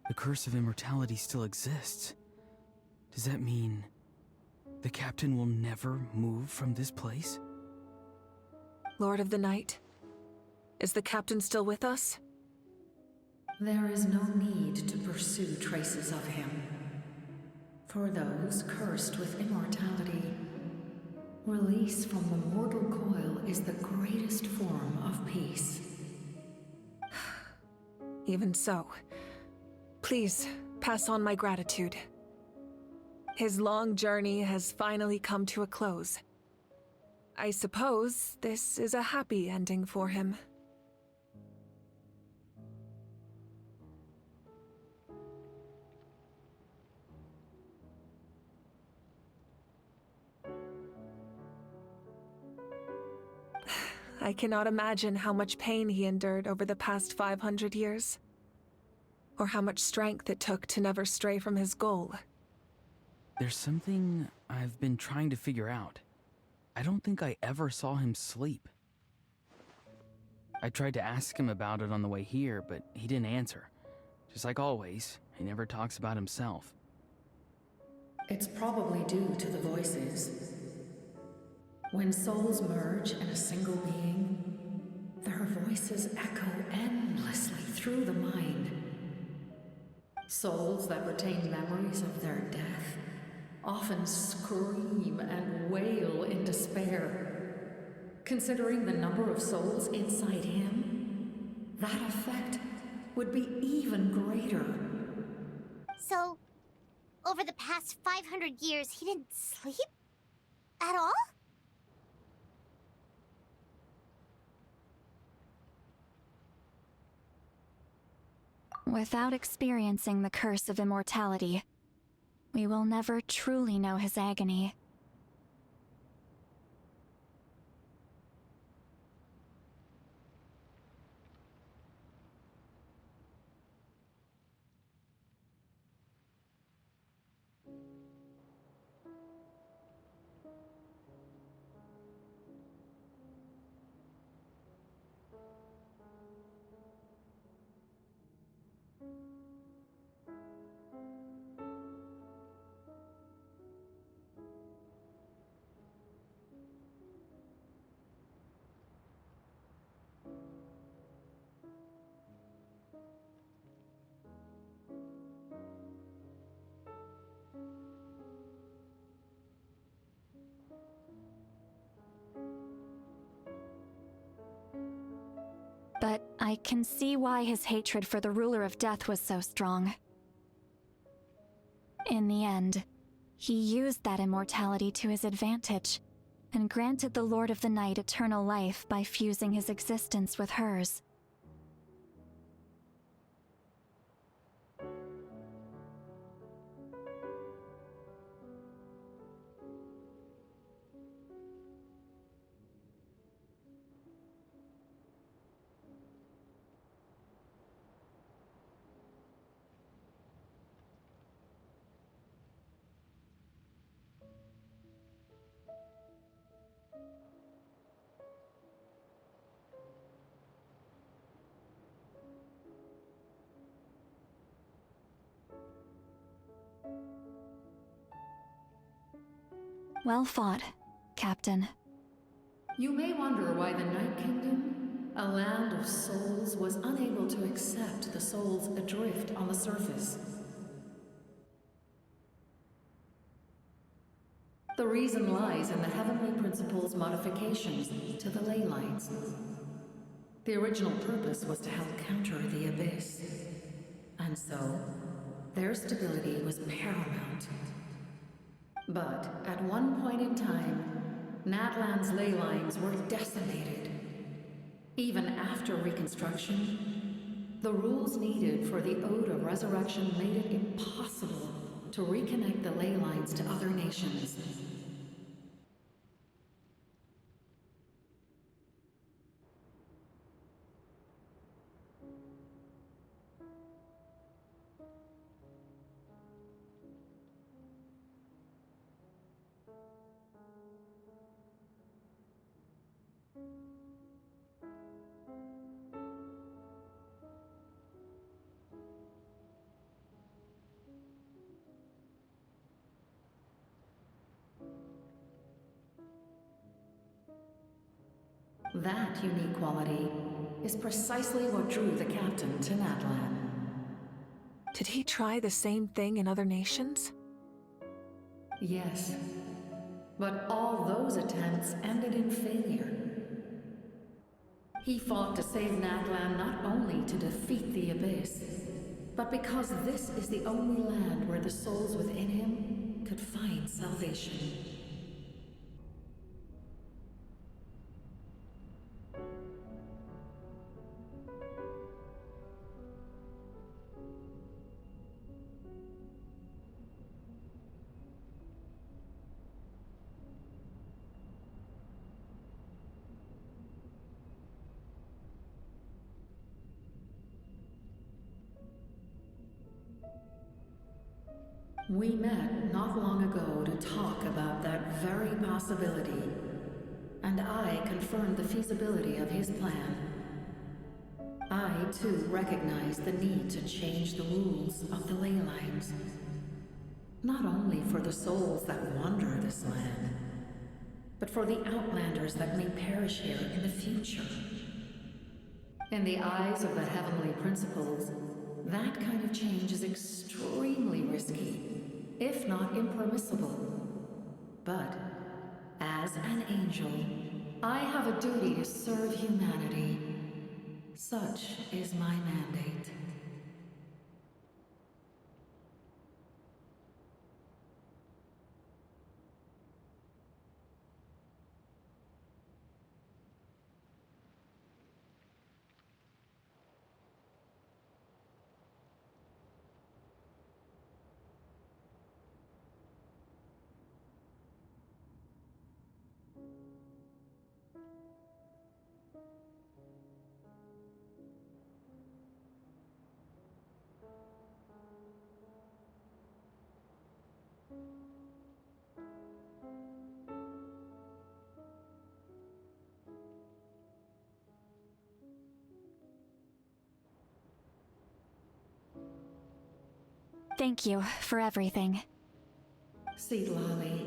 The curse of immortality still exists. Does that mean the captain will never move from this place? Lord of the Night, is the captain still with us? There is no need to pursue traces of him. For those cursed with immortality, release from the mortal coil is the greatest form of peace. Even so, please pass on my gratitude. His long journey has finally come to a close. I suppose this is a happy ending for him. I cannot imagine how much pain he endured over the past 500 years. Or how much strength it took to never stray from his goal. There's something I've been trying to figure out. I don't think I ever saw him sleep. I tried to ask him about it on the way here, but he didn't answer. Just like always, he never talks about himself. It's probably due to the voices. When souls merge in a single being, their voices echo endlessly through the mind. Souls that retain memories of their death often scream and wail in despair. Considering the number of souls inside him, that effect would be even greater. So, over the past 500 years, he didn't sleep? At all? Without experiencing the curse of immortality, we will never truly know his agony. I can see why his hatred for the ruler of death was so strong. In the end, he used that immortality to his advantage, and granted the Lord of the Night eternal life by fusing his existence with hers. Well fought, Captain. You may wonder why the Night Kingdom, a land of souls, was unable to accept the souls adrift on the surface. The reason lies in the Heavenly Principle's modifications to the ley lines. The original purpose was to help counter the Abyss, and so their stability was paramount. But at one point in time, Natlan's ley lines were decimated. Even after reconstruction, the rules needed for the Ode of Resurrection made it impossible to reconnect the ley lines to other nations. That unique quality is precisely what drew the captain to Natlan. Did he try the same thing in other nations? Yes, but all those attempts ended in failure. He fought to save Natlan not only to defeat the Abyss, but because this is the only land where the souls within him could find salvation. We met not long ago to talk about that very possibility, and I confirmed the feasibility of his plan. I, too, recognize the need to change the rules of the ley lines. Not only for the souls that wander this land, but for the outlanders that may perish here in the future. In the eyes of the Heavenly Principles, that kind of change is extremely risky, if not impermissible. But, as an angel, I have a duty to serve humanity. Such is my mandate. Thank you for everything. Seedlolly,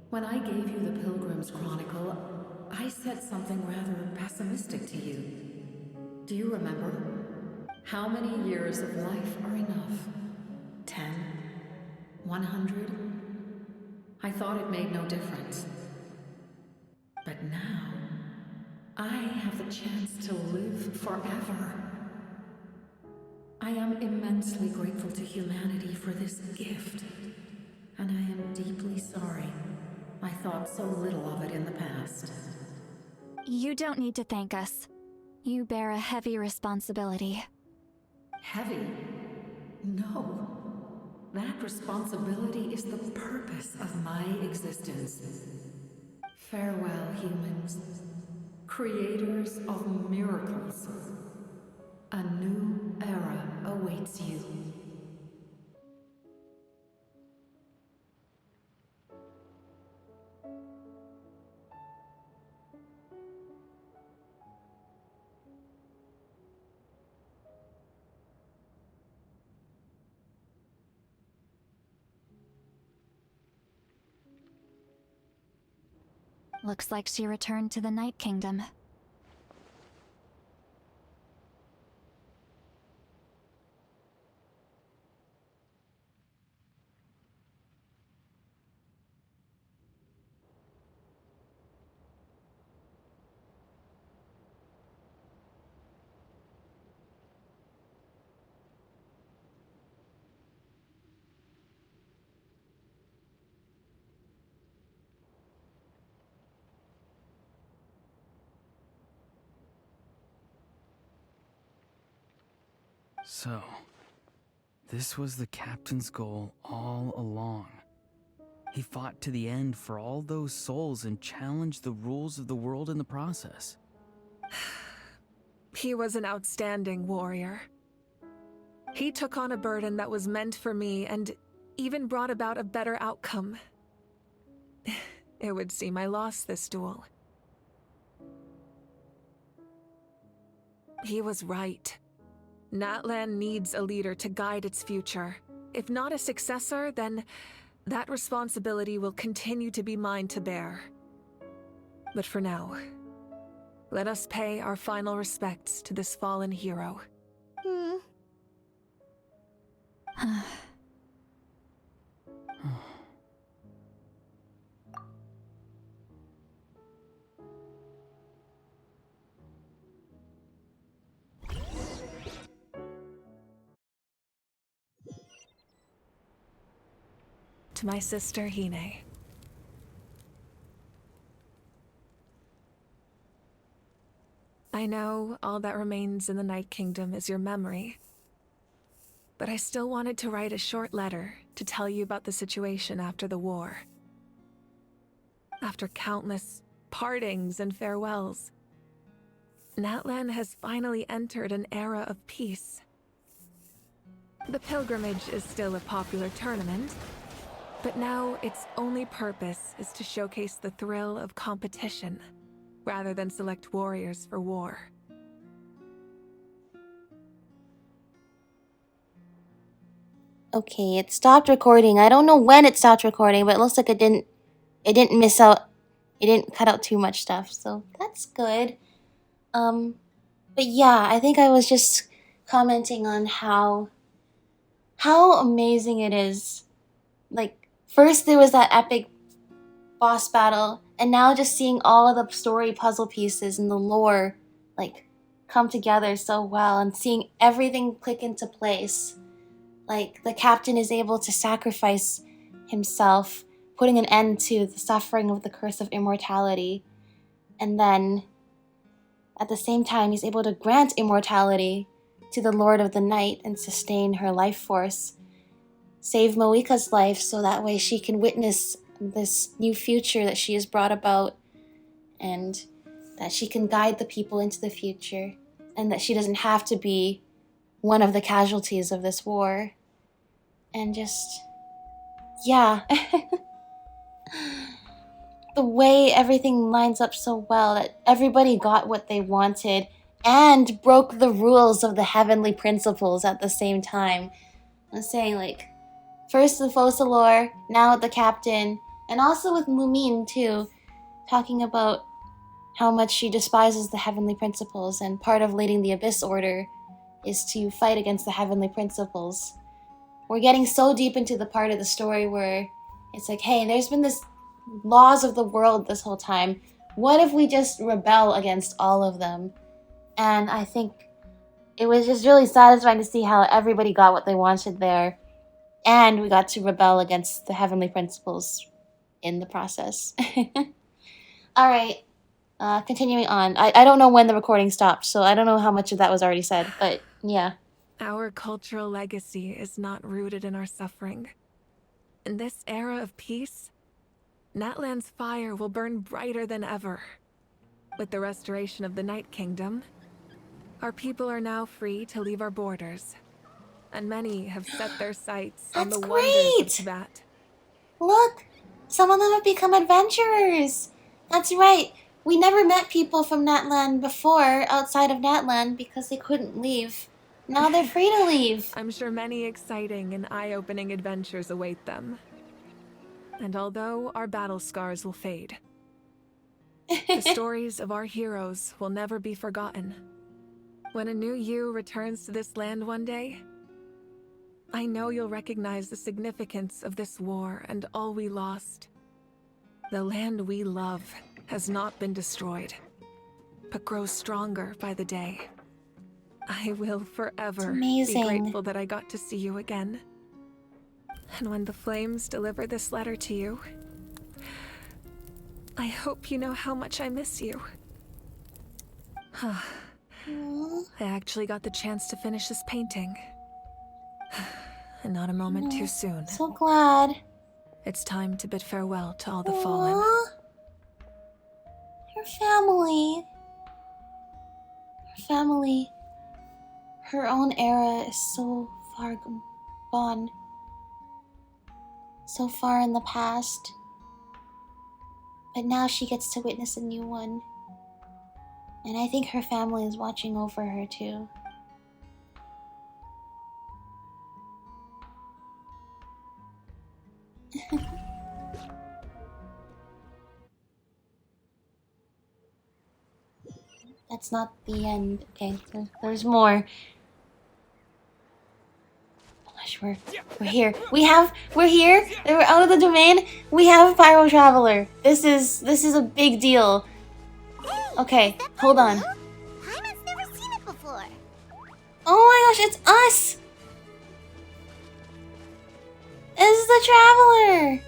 when I gave you the Pilgrim's Chronicle, I said something rather pessimistic to you. Do you remember? How many years of life are enough? 10? 100? I thought it made no difference. But now, I have the chance to live forever. I am immensely grateful to humanity for this gift, and I am deeply sorry I thought so little of it in the past. You don't need to thank us. You bear a heavy responsibility. Heavy? No. That responsibility is the purpose of my existence. Farewell, humans. Creators of miracles. A new era awaits you. Looks like she returned to the Night Kingdom. So, this was the captain's goal all along. He fought to the end for all those souls and challenged the rules of the world in the process. He was an outstanding warrior. He took on a burden that was meant for me and even brought about a better outcome. It would seem I lost this duel. He was right. Natlan needs a leader to guide its future. If not a successor, then that responsibility will continue to be mine to bear. But for now, let us pay our final respects to this fallen hero. To my sister, Hine. I know all that remains in the Night Kingdom is your memory, but I still wanted to write a short letter to tell you about the situation after the war. After countless partings and farewells, Natlan has finally entered an era of peace. The pilgrimage is still a popular tournament, but now its only purpose is to showcase the thrill of competition, rather than select warriors for war. Okay, it stopped recording. I don't know when it stopped recording, but it looks like it didn't miss out. It didn't cut out too much stuff, so that's good. But yeah, I think I was just commenting on how amazing it is. Like, first there was that epic boss battle, and now just seeing all of the story puzzle pieces and the lore, like, come together so well, and seeing everything click into place. Like, the captain is able to sacrifice himself, putting an end to the suffering of the curse of immortality. And then, at the same time, he's able to grant immortality to the Lord of the Night and sustain her life force. Save Mavuika's life so that way she can witness this new future that she has brought about, and that she can guide the people into the future, and that she doesn't have to be one of the casualties of this war. And just, yeah. The way everything lines up so well, that everybody got what they wanted and broke the rules of the heavenly principles at the same time. I'm saying, like, first the Focalor, now the captain, and also with Mumin too, talking about how much she despises the heavenly principles, and part of leading the Abyss Order is to fight against the heavenly principles. We're getting so deep into the part of the story where it's like, hey, there's been this laws of the world this whole time. what if we just rebel against all of them? And I think it was just really satisfying to see how everybody got what they wanted there. And we got to rebel against the heavenly principles in the process. Alright, continuing on. I don't know when the recording stopped, so I don't know how much of that was already said, but yeah. Our cultural legacy is not rooted in our suffering. In this era of peace, Natlan's fire will burn brighter than ever. With the restoration of the Night Kingdom, our people are now free to leave our borders, and many have set their sights on the wonders of Tibet. Look! Some of them have become adventurers! That's right. We never met people from Natlan before, outside of Natlan, because they couldn't leave. Now they're free to leave. I'm sure many exciting and eye-opening adventures await them. And although our battle scars will fade, the stories of our heroes will never be forgotten. When a new you returns to this land one day, I know you'll recognize the significance of this war and all we lost. The land we love has not been destroyed, but grows stronger by the day. I will forever be grateful that I got to see you again. And when the flames deliver this letter to you, I hope you know how much I miss you. I actually got the chance to finish this painting. And not a moment too soon. So glad. It's time to bid farewell to all the fallen. Her family. Her family. Her own era is so far gone. So far in the past. But now she gets to witness a new one. And I think her family is watching over her too. That's not the end. Okay, there's more. Oh gosh, we're here. We're here. We're out of the domain. We have Pyro Traveler. This is a big deal. Okay, hold on. Paimon's never seen it before. Oh my gosh, it's us! It's the Traveler!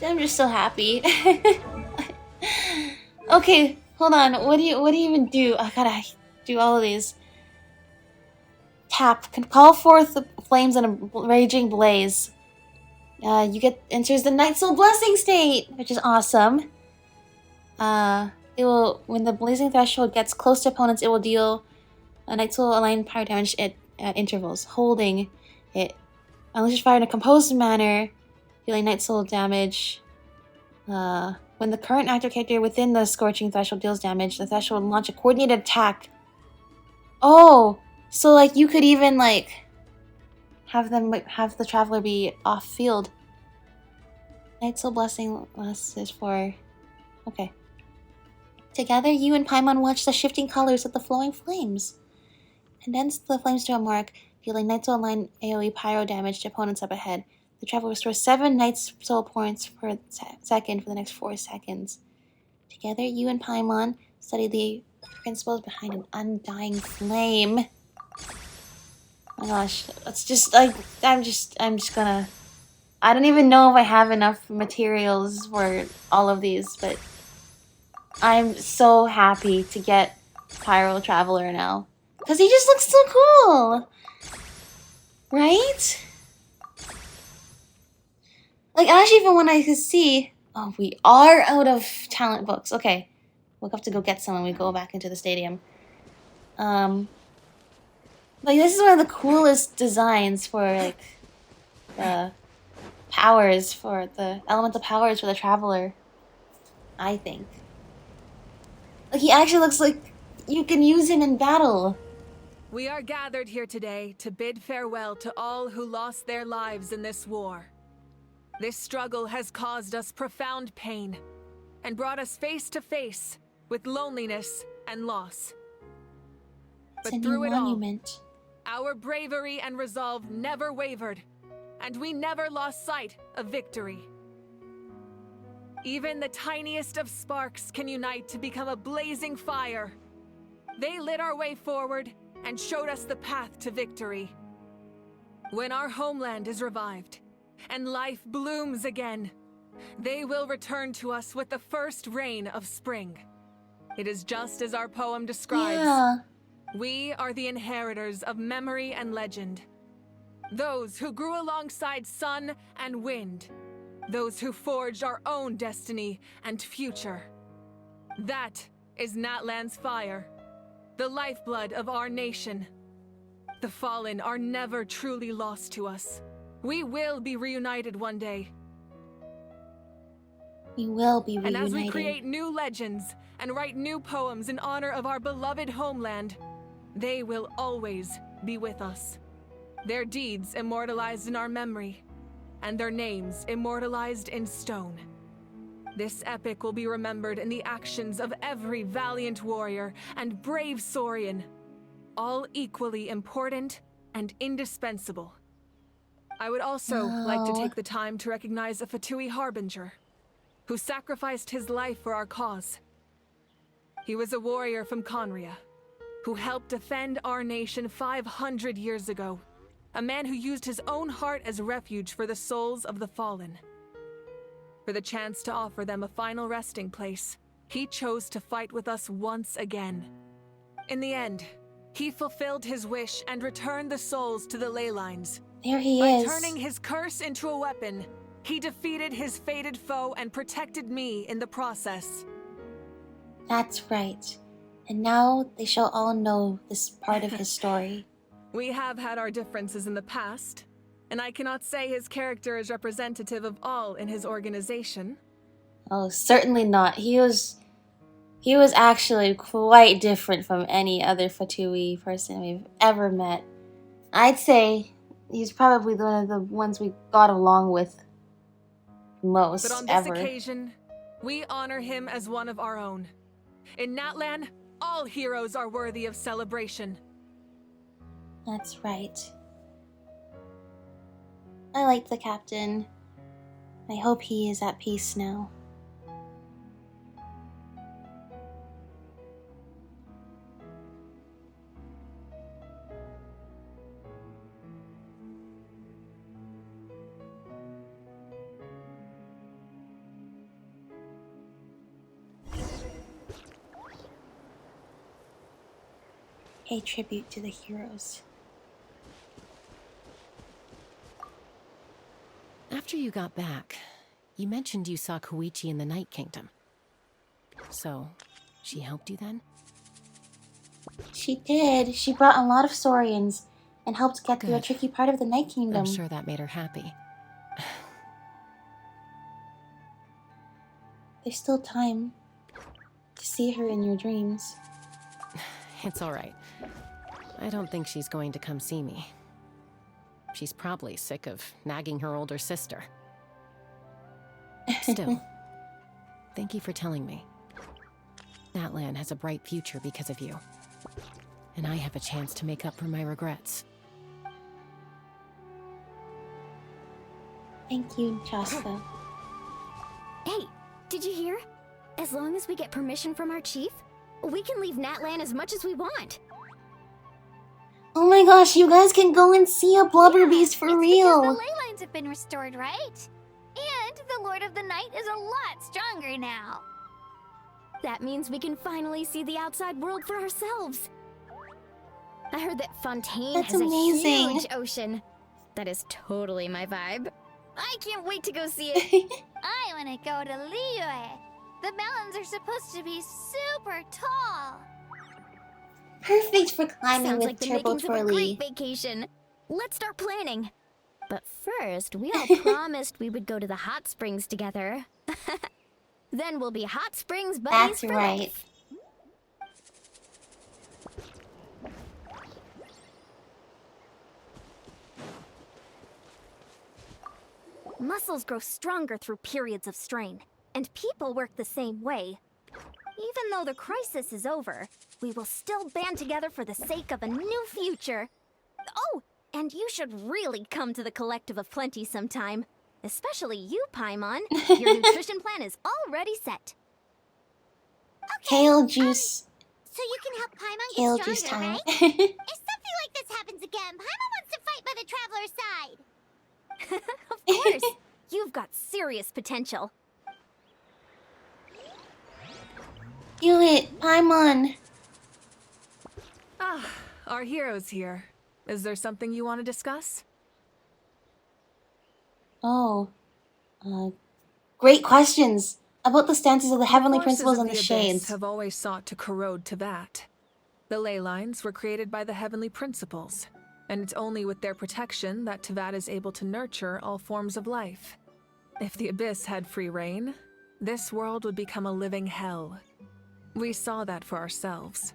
I'm just so happy. Okay, hold on. What do you even do? I gotta do all of these. Tap. Can call forth the flames in a raging blaze. Enters the Night Soul Blessing state, which is awesome. It will, when the blazing threshold gets close to opponents, it will deal a Night Soul aligned fire damage at intervals. Holding it, unleashes fire in a composed manner, dealing Night Soul damage. When the current active character within the scorching threshold deals damage, the threshold will launch a coordinated attack. Oh, so like you could even like have the Traveler be off field. Night Soul Blessing lasts for... Okay. Together, you and Paimon watch the shifting colors of the flowing flames. Condense the flames to a mark, dealing Night Soul aligned AoE pyro damage to opponents up ahead. The Traveler restores 7 Night Soul points per second for the next 4 seconds. Together, you and Paimon study the principles behind an undying flame. Oh my gosh, it's just like I'm just gonna. I don't even know if I have enough materials for all of these, but I'm so happy to get Pyro Traveler now. Because he just looks so cool! Right? Like, actually, even when I could see... Oh, we are out of talent books. Okay. We'll have to go get some when we go back into the stadium. Like, this is one of the coolest designs for, like, the powers for the elemental powers for the Traveler, I think. Like, he actually looks like you can use him in battle. We are gathered here today to bid farewell to all who lost their lives in this war. This struggle has caused us profound pain and brought us face to face with loneliness and loss. But through it all, our bravery and resolve never wavered, and we never lost sight of victory. Even the tiniest of sparks can unite to become a blazing fire. They lit our way forward and showed us the path to victory. When our homeland is revived and life blooms again, they will return to us with the first rain of spring. It is just as our poem describes. Yeah. We are the inheritors of memory and legend. Those who grew alongside sun and wind. Those who forged our own destiny and future. That is Natlan's fire, the lifeblood of our nation. The fallen are never truly lost to us. We will be reunited one day. We will be reunited. And as we create new legends and write new poems in honor of our beloved homeland, they will always be with us. Their deeds immortalized in our memory, and their names immortalized in stone. This epic will be remembered in the actions of every valiant warrior and brave Saurian, all equally important and indispensable. I would also like to take the time to recognize a Fatui harbinger who sacrificed his life for our cause. He was a warrior from Conria who helped defend our nation 500 years ago. A man who used his own heart as refuge for the souls of the fallen. For the chance to offer them a final resting place, he chose to fight with us once again. In the end, he fulfilled his wish and returned the souls to the ley lines. There he is. By turning his curse into a weapon, he defeated his fated foe and protected me in the process. That's right. And now they shall all know this part of his story. We have had our differences in the past, and I cannot say his character is representative of all in his organization. Oh, certainly not. He was actually quite different from any other Fatui person we've ever met. I'd say he's probably one of the ones we got along with most ever. But on this occasion, we honor him as one of our own. In Natlan, all heroes are worthy of celebration. That's right. I like the captain. I hope he is at peace now. Pay tribute to the heroes. After you got back, you mentioned you saw Koichi in the Night Kingdom. So, she helped you then? She did. She brought a lot of Saurians and helped get through a Good. tricky part of the Night Kingdom. I'm sure that made her happy. There's still time to see her in your dreams. It's all right. I don't think she's going to come see me. She's probably sick of nagging her older sister. Still, thank you for telling me. Natlan has a bright future because of you. And I have a chance to make up for my regrets. Thank you, Chaska. Hey, did you hear? As long as we get permission from our chief, we can leave Natlan as much as we want. Oh my gosh, you guys can go and see a blubber beast for real. Because the ley lines have been restored, right? And the Lord of the Night is a lot stronger now. That means we can finally see the outside world for ourselves. I heard that Fontaine That's has amazing. a huge ocean. That is totally my vibe. I can't wait to go see it. I want to go to Liyue. The mountains are supposed to be super tall. Perfect for climbing Sounds with like the Turbo makings of a Twirly. great vacation. Let's start planning. But first, we all promised we would go to the hot springs together. Then we'll be hot springs buddies That's for right. life. Muscles grow stronger through periods of strain, and people work the same way. Even though the crisis is over, we will still band together for the sake of a new future. Oh, and you should really come to the Collective of Plenty sometime. Especially you, Paimon. Your nutrition plan is already set. Kale juice. So you can help Paimon Kale get juice stronger, time. right? If something like this happens again, Paimon wants to fight by the Traveler's side. Of course. You've got serious potential. Do it, Paimon. Ah, our hero's here. Is there something you want to discuss? Oh. Great questions about the stances of the heavenly Forces principles of and the Abyss shades. have always sought to corrode Teyvat. The ley lines were created by the heavenly principles, and it's only with their protection that Teyvat is able to nurture all forms of life. If the Abyss had free reign, this world would become a living hell. We saw that for ourselves.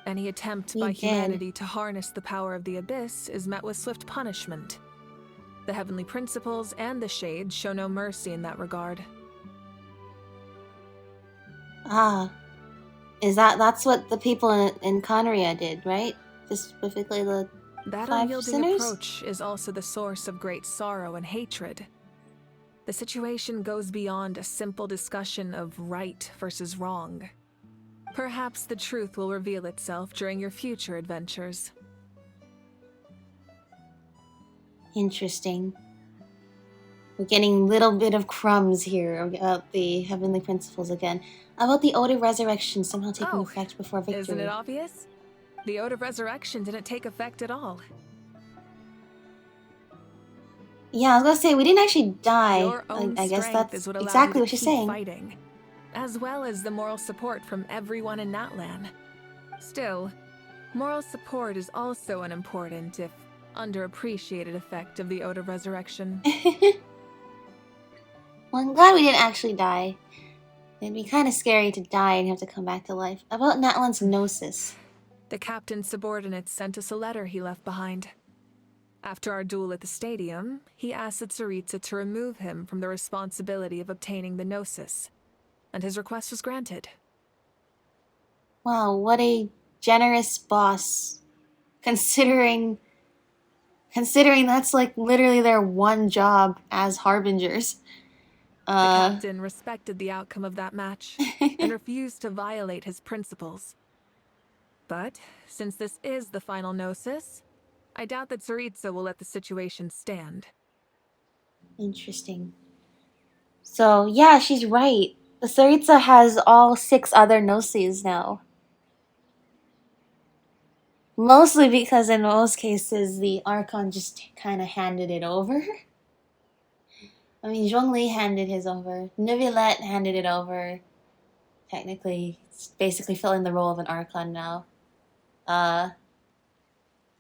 Any attempt by humanity to harness the power of the Abyss is met with swift punishment. The heavenly principles and the shades show no mercy in that regard. Ah. That's what the people in Conria did, right? Specifically the That 5 unyielding sinners? approach is also the source of great sorrow and hatred. The situation goes beyond a simple discussion of right versus wrong. Perhaps the truth will reveal itself during your future adventures. Interesting. We're getting little bit of crumbs here about the heavenly principles again. About the Ode of Resurrection somehow taking effect before victory. Isn't it obvious? The Ode of Resurrection didn't take effect at all. Yeah, I was gonna say, we didn't actually die. Your own I guess strength that's is what allowed exactly you what to she's keep saying. fighting, as well as the moral support from everyone in Natlan. Still, moral support is also an important, if underappreciated, effect of the Ode of Resurrection. Well, I'm glad we didn't actually die. It'd be kind of scary to die and have to come back to life. About Natlan's Gnosis. The captain's subordinates sent us a letter he left behind. After our duel at the stadium, he asked the Tsaritsa to remove him from the responsibility of obtaining the Gnosis, and his request was granted. Wow, what a generous boss. Considering that's like literally their one job as harbingers. The captain respected the outcome of that match and refused to violate his principles. But since this is the final Gnosis, I doubt that Tsaritsa will let the situation stand. Interesting. So, yeah, she's right. The Tsaritsa has all 6 other Gnoses now. Mostly because in most cases, the Archon just kind of handed it over. I mean, Zhongli handed his over. Neuvillette handed it over. Technically, it's basically filling the role of an Archon now.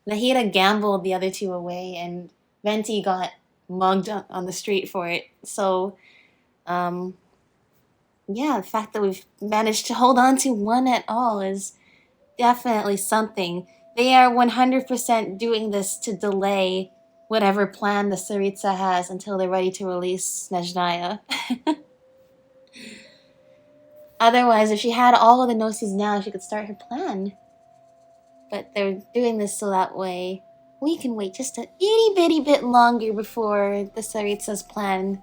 Nahida gambled the other 2 away, and Venti got mugged on the street for it. So, yeah, the fact that we've managed to hold on to one at all is definitely something. They are 100% doing this to delay whatever plan the Tsaritsa has until they're ready to release Snezhnaya. Otherwise, if she had all of the Gnosis now, she could start her plan. But they're doing this so that way we can wait just a itty bitty bit longer before the Tsaritsa's plan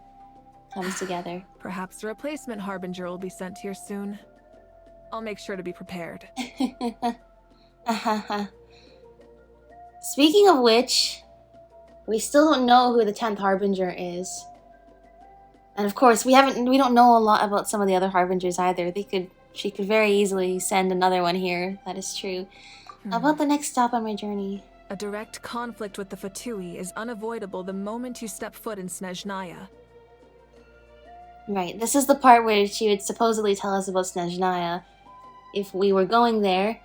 comes together. Perhaps a replacement Harbinger will be sent here soon. I'll make sure to be prepared. Speaking of which, we still don't know who the 10th Harbinger is. And of course, we don't know a lot about some of the other Harbingers either. She could very easily send another one here. That is true. About the next stop on my journey. A direct conflict with the Fatui is unavoidable the moment you step foot in Snezhnaya. Right, this is the part where she would supposedly tell us about Snezhnaya. If we were going there,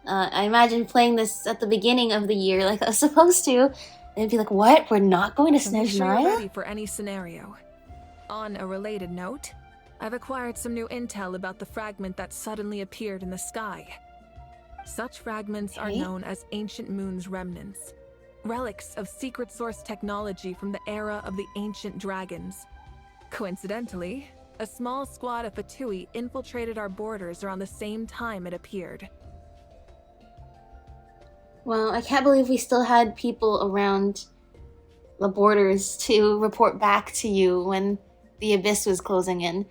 I imagine playing this at the beginning of the year like I was supposed to. They'd be like, what? We're not going to Make sure you're Snezhnaya? ready for any scenario. On a related note, I've acquired some new intel about the fragment that suddenly appeared in the sky. Such fragments are known as Ancient Moon's remnants, relics of secret source technology from the era of the ancient dragons. Coincidentally, a small squad of Fatui infiltrated our borders around the same time it appeared. Well, I can't believe we still had people around, the borders to report back to you when the abyss was closing in.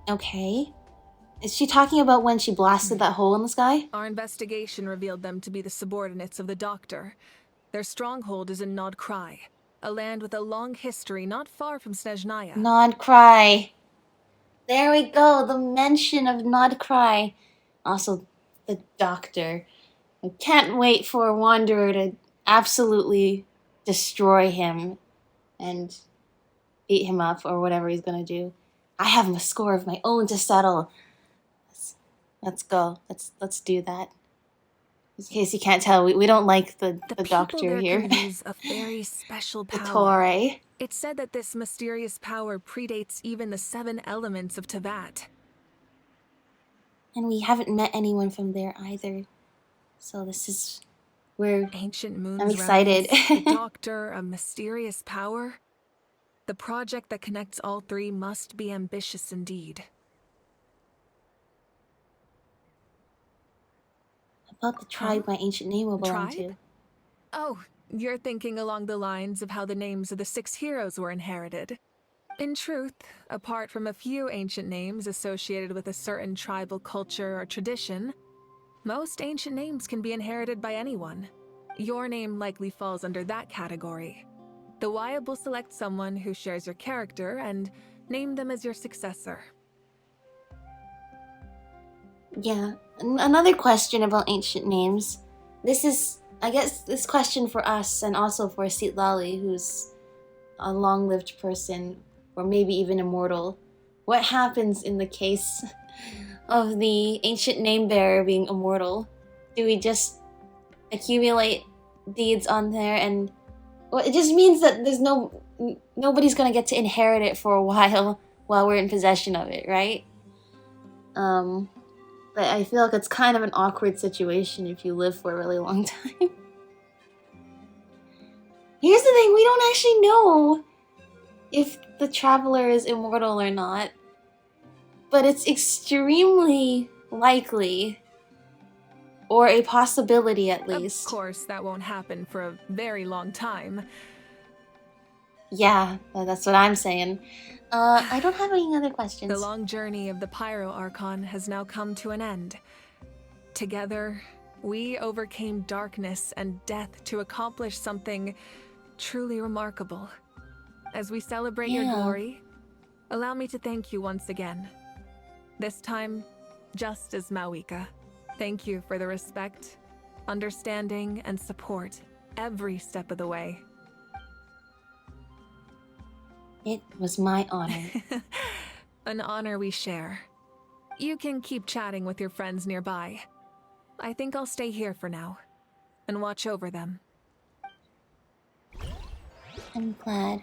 Okay. Is she talking about when she blasted that hole in the sky? Our investigation revealed them to be the subordinates of the Doctor. Their stronghold is in Nod Krai, a land with a long history not far from Snezhnaya. Nod Krai. There we go, the mention of Nod Krai. Also, the Doctor. I can't wait for Wanderer to absolutely destroy him and beat him up or whatever he's gonna do. I have a score of my own to settle. Let's go. Let's do that. In case you can't tell, we don't like the Doctor here. Could use a very special The power. Torre. It's said that this mysterious power predates even the 7 elements of Tevat. And we haven't met anyone from there either. So this is where Ancient moons. I'm excited. The Doctor, a mysterious power. The project that connects all 3 must be ambitious indeed. About the tribe my ancient name will belong to. Oh, you're thinking along the lines of how the names of the 6 heroes were inherited. In truth, apart from a few ancient names associated with a certain tribal culture or tradition, most ancient names can be inherited by anyone. Your name likely falls under that category. The Wyab will select someone who shares your character and name them as your successor. Yeah. Another question about ancient names. This is, I guess, this question for us and also for Sitlali, who's a long-lived person, or maybe even immortal. What happens in the case of the ancient name bearer being immortal? Do we just accumulate deeds on there and... Well, it just means that there's nobody's gonna get to inherit it for a while we're in possession of it, right? But I feel like it's kind of an awkward situation if you live for a really long time. Here's the thing, we don't actually know if the Traveler is immortal or not. But it's extremely likely. Or a possibility, at least. Of course, that won't happen for a very long time. Yeah, that's what I'm saying. I don't have any other questions. The long journey of the Pyro Archon has now come to an end. Together, we overcame darkness and death to accomplish something truly remarkable. As we celebrate your glory, allow me to thank you once again. This time, just as Mavuika. Thank you for the respect, understanding, and support every step of the way. It was my honor. An honor we share. You can keep chatting with your friends nearby. I think I'll stay here for now and watch over them. I'm glad.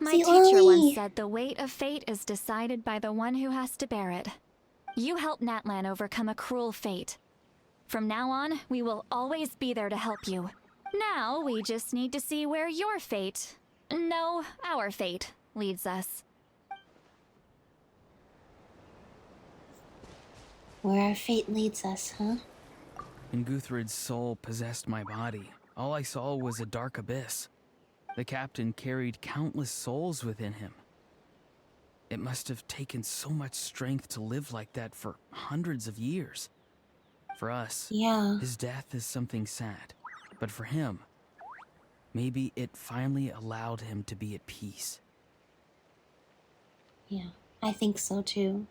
My teacher once said the weight of fate is decided by the one who has to bear it. You helped Natlan overcome a cruel fate. From now on, we will always be there to help you. Now, we just need to see where your fate, no, our fate, leads us. Where our fate leads us, huh? When Guthred's soul possessed my body, all I saw was a dark abyss. The captain carried countless souls within him. It must have taken so much strength to live like that for hundreds of years. For us, his death is something sad. But for him, maybe it finally allowed him to be at peace. Yeah, I think so too.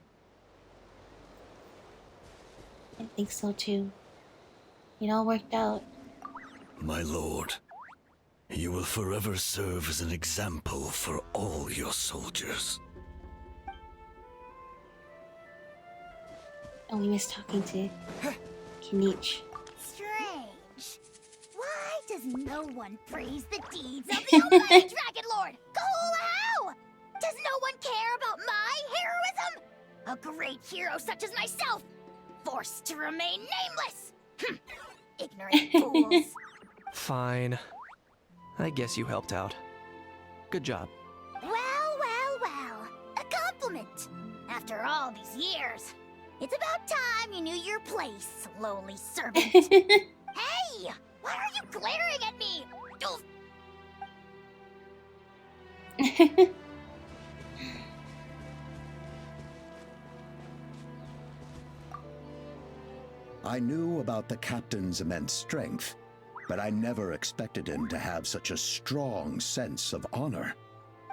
I think so too. It all worked out. My lord, you will forever serve as an example for all your soldiers. Oh, we missed talking to Kinich. Strange. Why does no one praise the deeds of the Almighty Dragon Lord? How? Does no one care about my heroism? A great hero such as myself, forced to remain nameless. Ignorant fools. Fine. I guess you helped out. Good job. Well. A compliment. After all these years. It's about time you knew your place, lowly servant. Hey! Why are you glaring at me? I knew about the captain's immense strength, but I never expected him to have such a strong sense of honor.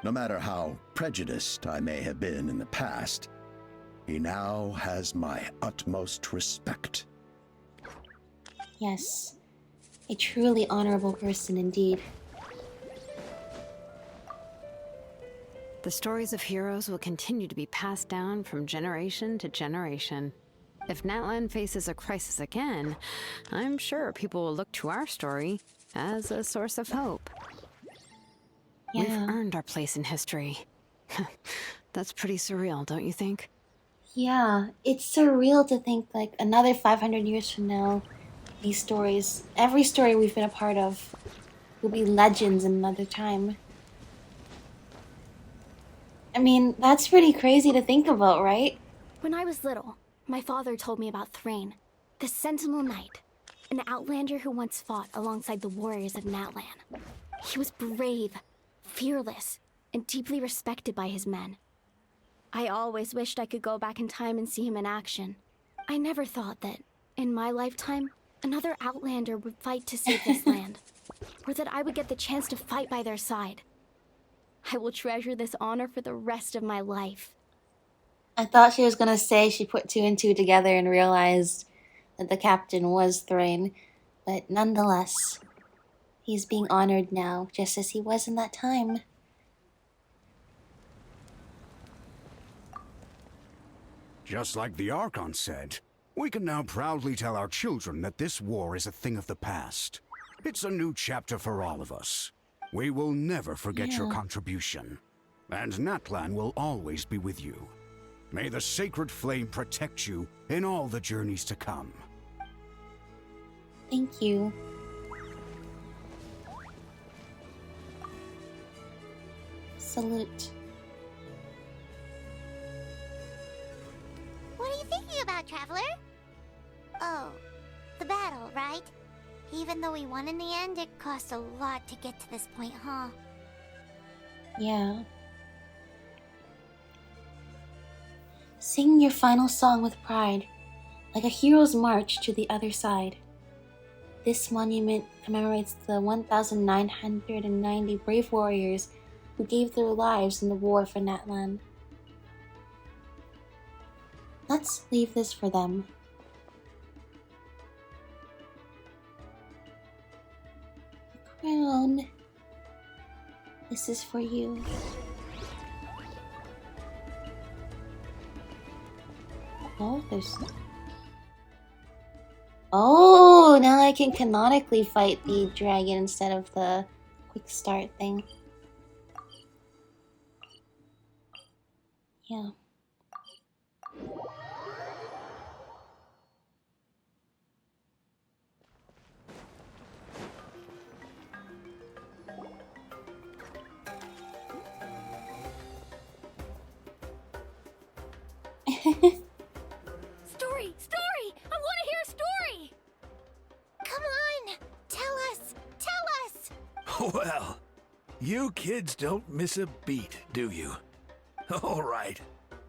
No matter how prejudiced I may have been in the past, he now has my utmost respect. Yes, a truly honorable person indeed. The stories of heroes will continue to be passed down from generation to generation. If Natlan faces a crisis again, I'm sure people will look to our story as a source of hope. Yeah. We've earned our place in history. That's pretty surreal, don't you think? Yeah, it's surreal to think like another 500 years from now, these stories, every story we've been a part of, will be legends in another time. I mean, that's pretty crazy to think about, right? When I was little, my father told me about Thrain, the Sentinel Knight, an outlander who once fought alongside the warriors of Natlan. He was brave, fearless, and deeply respected by his men. I always wished I could go back in time and see him in action. I never thought that, in my lifetime, another outlander would fight to save this land, or that I would get the chance to fight by their side. I will treasure this honor for the rest of my life. I thought she was gonna say she put two and two together and realized that the captain was Thrain, but nonetheless, he's being honored now, just as he was in that time. Just like the Archon said, we can now proudly tell our children that this war is a thing of the past. It's a new chapter for all of us. We will never forget your contribution, and Natlan will always be with you. May the sacred flame protect you in all the journeys to come. Thank you. Salute. What are you thinking about, Traveler? Oh, the battle, right? Even though we won in the end, it cost a lot to get to this point, huh? Yeah. Sing your final song with pride, like a hero's march to the other side. This monument commemorates the 1,990 brave warriors who gave their lives in the war for Natlan. Let's leave this for them. The crown. This is for you. Oh, there's... Oh, now I can canonically fight the dragon instead of the quick start thing. Yeah. Story! Story! I want to hear a story! Come on! Tell us! Tell us! Well, you kids don't miss a beat, do you? All right.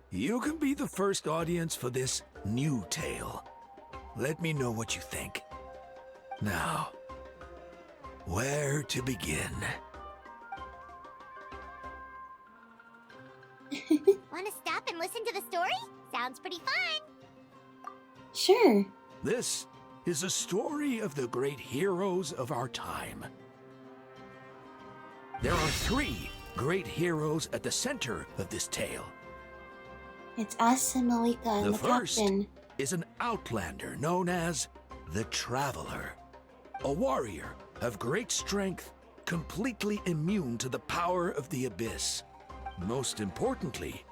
You can be the first audience for this new tale. Let me know what you think. Now, where to begin? Want to stop and listen to the story? Sounds pretty fun! Sure. This is a story of the great heroes of our time. There are 3 great heroes at the center of this tale. It's us and Mavuika and the first captain. is an outlander known as the Traveler. A warrior of great strength, completely immune to the power of the Abyss. Most importantly,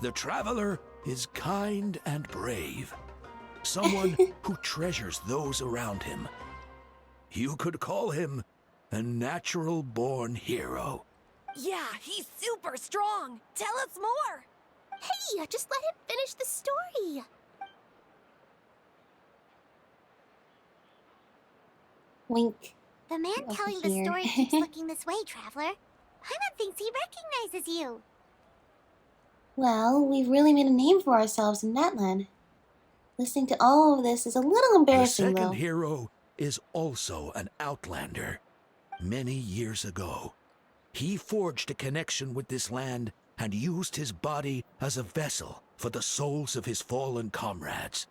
the Traveler is kind and brave. Someone who treasures those around him. You could call him a natural-born hero. Yeah, he's super strong! Tell us more! Hey, just let him finish the story! Wink. The man Over telling the here. story keeps looking this way, Traveler. Paimon thinks he recognizes you. Well, we've really made a name for ourselves in Natlan. Listening to all of this is a little The embarrassing, second though. hero is also an outlander. Many years ago, he forged a connection with this land and used his body as a vessel for the souls of his fallen comrades.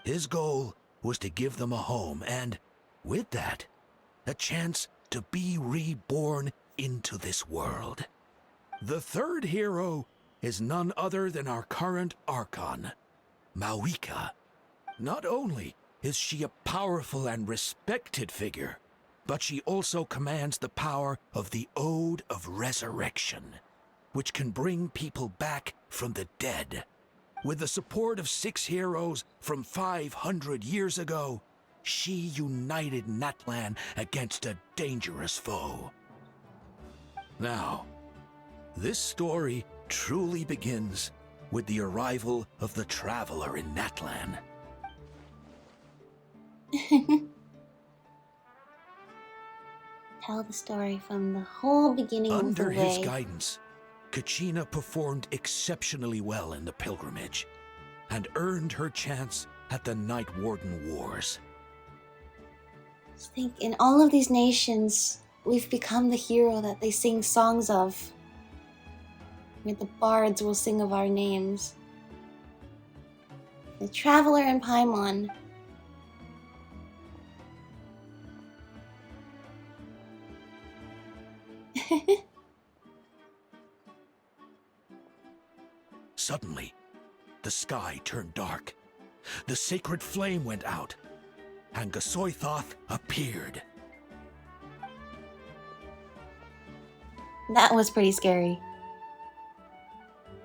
His goal was to give them a home and, with that, a chance to be reborn into this world. The third hero is none other than our current Archon, Mavuika. Not only is she a powerful and respected figure, but she also commands the power of the Ode of Resurrection, which can bring people back from the dead. With the support of 6 heroes from 500 years ago, she united Natlan against a dangerous foe. Now, this story truly begins with the arrival of the Traveler in Natlan. Tell the story from the whole beginning of the Under his way. guidance, Kachina performed exceptionally well in the pilgrimage and earned her chance at the Night Warden Wars. I think in all of these nations, we've become the hero that they sing songs of. Where the bards will sing of our names. The Traveler and Paimon. Suddenly, the sky turned dark. The sacred flame went out, and Gasoithoth appeared. That was pretty scary.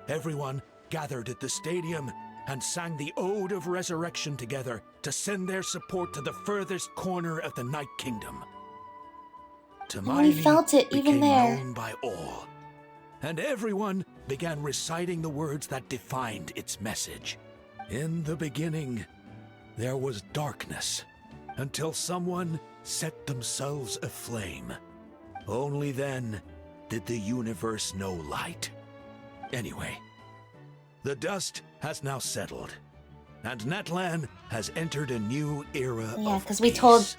Everyone gathered at the stadium and sang the Ode of Resurrection together to send their support to the furthest corner of the Night Kingdom. We felt it even became there. known by all, and everyone began reciting the words that defined its message. In the beginning, there was darkness, until someone set themselves aflame. Only then did the universe know light. Anyway, the dust has now settled, and Natlan has entered a new era Yeah, of because we peace. told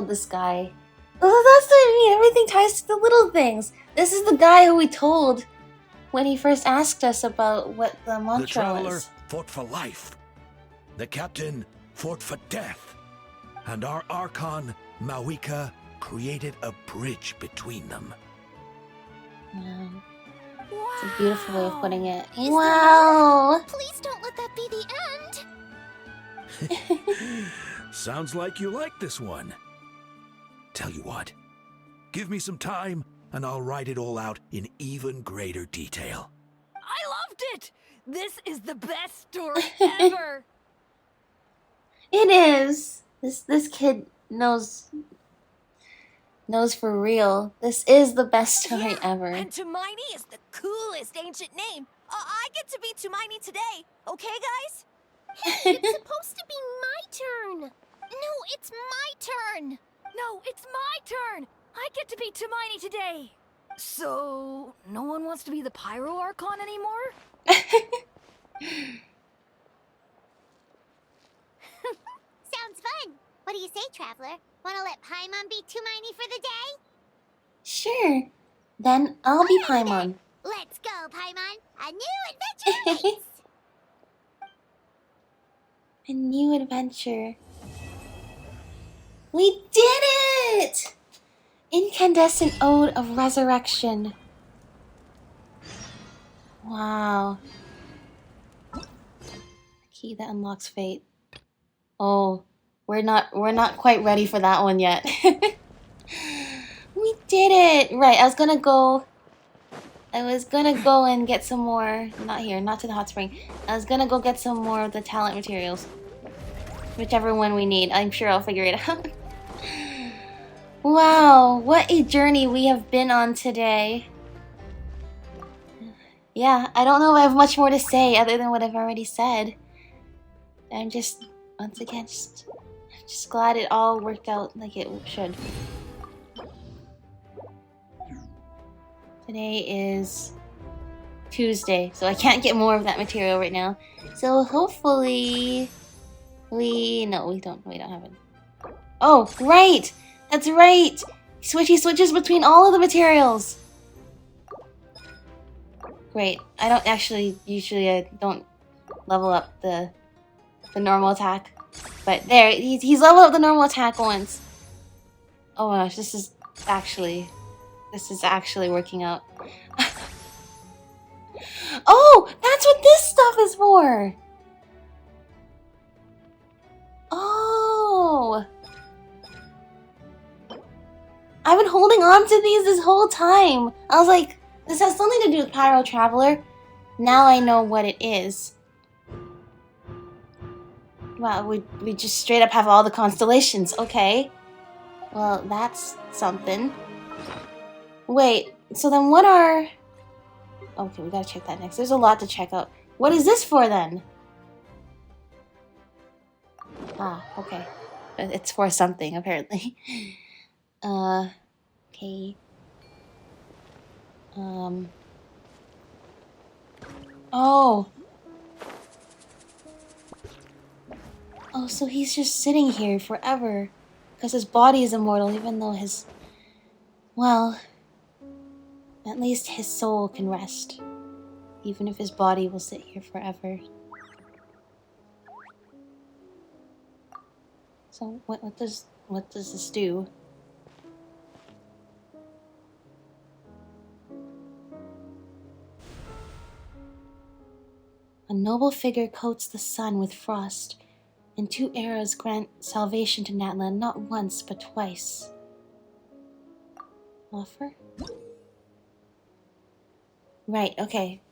this guy. Oh, that's what I mean. Everything ties to the little things. This is the guy who we told when he first asked us about what the The mantra Traveler was. fought for life. The Captain fought for death. And our Archon, Mavuika, created a bridge between them. Wow. It's a beautiful way of putting it. Is there Wow! more? Please don't let that be the end. Sounds like you like this one. Tell you what, give me some time and I'll write it all out in even greater detail. I loved it! This is the best story ever! It is. This kid knows for real. This is the best story ever. And Tumaini is the coolest ancient name. I get to be Tumaini today, okay, guys? Hey, it's supposed to be my turn. No, it's my turn. No, it's my turn! I get to be Tumaini today! So, no one wants to be the Pyro Archon anymore? Sounds fun. What do you say, Traveler? Wanna let Paimon be Tumaini for the day? Sure. Then I'll be Paimon. Let's go, Paimon. A new adventure awaits. A new adventure. We did it! Incandescent Ode of Resurrection. Wow. The key that unlocks fate. Oh, we're not quite ready for that one yet. We did it! Right, I was gonna go and get some more. Not here, not to the hot spring. I was gonna go get some more of the talent materials. Whichever one we need. I'm sure I'll figure it out. Wow, what a journey we have been on today. Yeah, I don't know if I have much more to say other than what I've already said. I'm just, once again, just Just glad it all worked out like it should. Today is Tuesday, so I can't get more of that material right now. So hopefully we don't have it. Oh, right! That's right! He switches between all of the materials. Great. I don't actually I don't level up the normal attack. But there, he's leveled up the normal attack once. Oh my gosh, this is actually working out. Oh, that's what this stuff is for. Oh. I've been holding on to these this whole time. I was like, this has something to do with Pyro Traveler. Now I know what it is. Wow, we just straight up have all the constellations. Okay. Well, that's something. Wait, so then what are... Okay, we gotta check that next. There's a lot to check out. What is this for then? Ah, okay. It's for something, apparently. Okay. Oh. Oh, so he's just sitting here forever. Because his body is immortal, even though his... Well... At least his soul can rest. Even if his body will sit here forever. So, what does this do? A noble figure coats the sun with frost, and 2 eras grant salvation to Natlan not once but twice. Offer? Right, okay.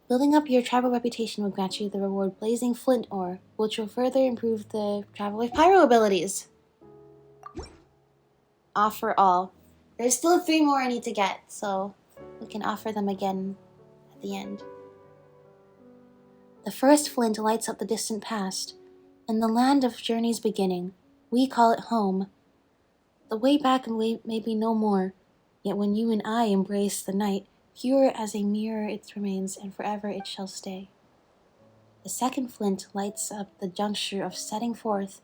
Building up your tribal reputation will grant you the reward Blazing Flint Ore, which will further improve the Traveler's Pyro abilities. Offer all. There's still 3 more I need to get, so we can offer them again at the end. The first flint lights up the distant past. In the land of journey's beginning, we call it home. The way back may be no more, yet when you and I embrace the night, pure as a mirror it remains, and forever it shall stay. The second flint lights up the juncture of setting forth,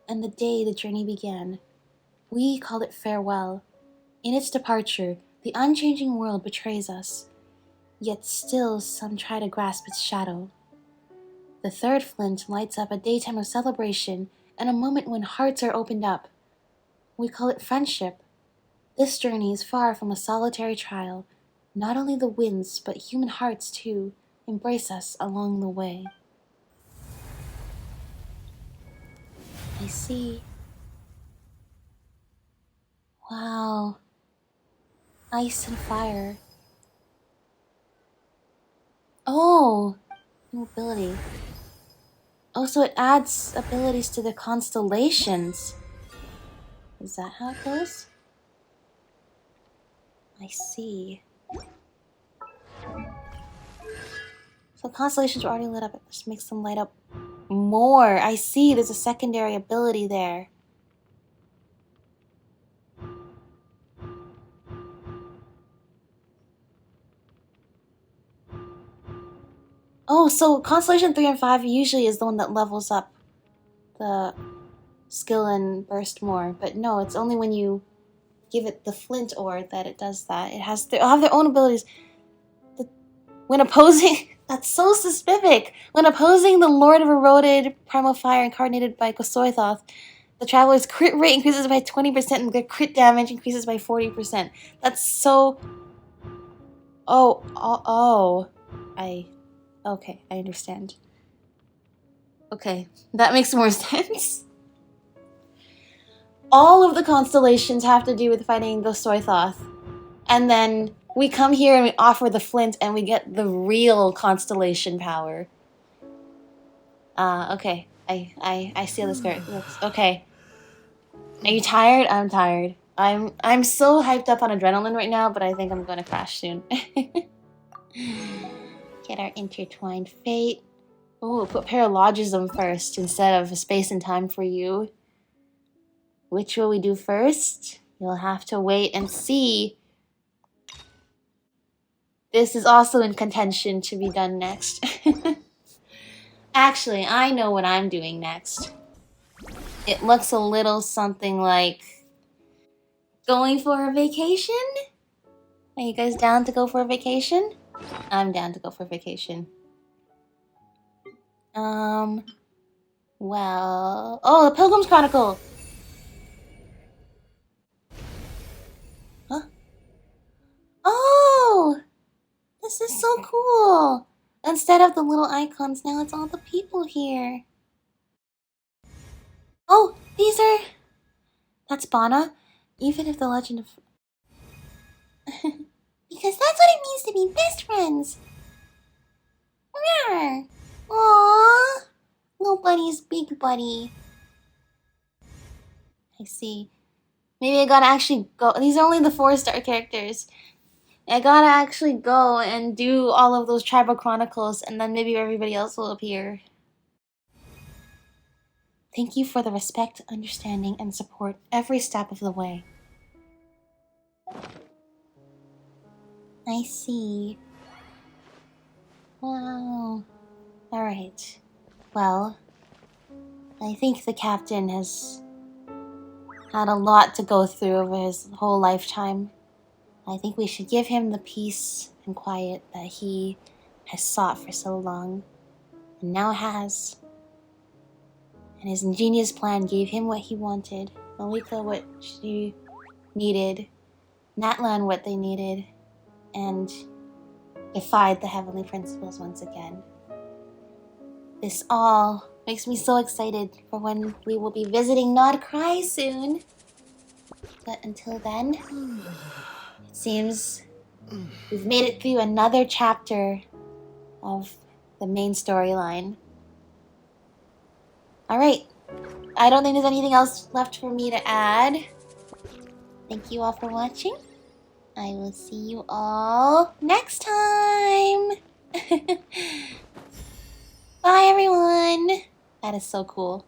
and the day the journey began. We call it farewell. In its departure, the unchanging world betrays us, yet still some try to grasp its shadow. The third flint lights up a daytime of celebration and a moment when hearts are opened up. We call it friendship. This journey is far from a solitary trial. Not only the winds, but human hearts too, embrace us along the way. I see. Wow. Ice and fire. Oh! New ability. Oh, so it adds abilities to the constellations. Is that how it goes? I see. So constellations are already lit up. It just makes them light up more. I see. There's a secondary ability there. Oh, so Constellation 3 and 5 usually is the one that levels up the skill and burst more. But no, it's only when you give it the flint ore that it does that. It'll have their own abilities. When opposing... That's so specific! When opposing the Lord of Eroded Primal Fire incarnated by Gosoithoth, the Traveler's crit rate increases by 20% and their crit damage increases by 40%. That's so... Okay, I understand. Okay, that makes more sense. All of the constellations have to do with fighting Gosoithoth. And then we come here and we offer the flint and we get the real constellation power. Okay. I see how this looks. Okay. Are you tired? I'm tired. I'm so hyped up on adrenaline right now, but I think I'm gonna crash soon. Get our intertwined fate. Oh, put paralogism first instead of space and time for you. which will we do first? You'll have to wait and see. This is also in contention to be done next. Actually, I know what I'm doing next. It looks a little something like going for a vacation? Are you guys down to go for a vacation? I'm down to go for a vacation. Well... Oh, the Pilgrim's Chronicle! Huh? Oh! This is so cool! Instead of the little icons, now it's all the people here. Oh, these are... That's Bana. Even if the legend of... Because that's what it means to be best friends. Yeah. Aww. Nobody's big buddy. I see. Maybe I gotta actually go. These are only the 4-star characters. I gotta actually go and do all of those tribal chronicles, and then maybe everybody else will appear. Thank you for the respect, understanding, and support every step of the way. I see. Wow. Alright. Well, I think the captain has had a lot to go through over his whole lifetime. I think we should give him the peace and quiet that he has sought for so long, and now has. And his ingenious plan gave him what he wanted, Mavuika what she needed, Natlan what they needed, and defied the heavenly principles once again. This all makes me so excited for when we will be visiting Nod Cry soon. But until then, it seems we've made it through another chapter of the main storyline. Alright, I don't think there's anything else left for me to add. Thank you all for watching. I will see you all next time. Bye everyone. That is so cool.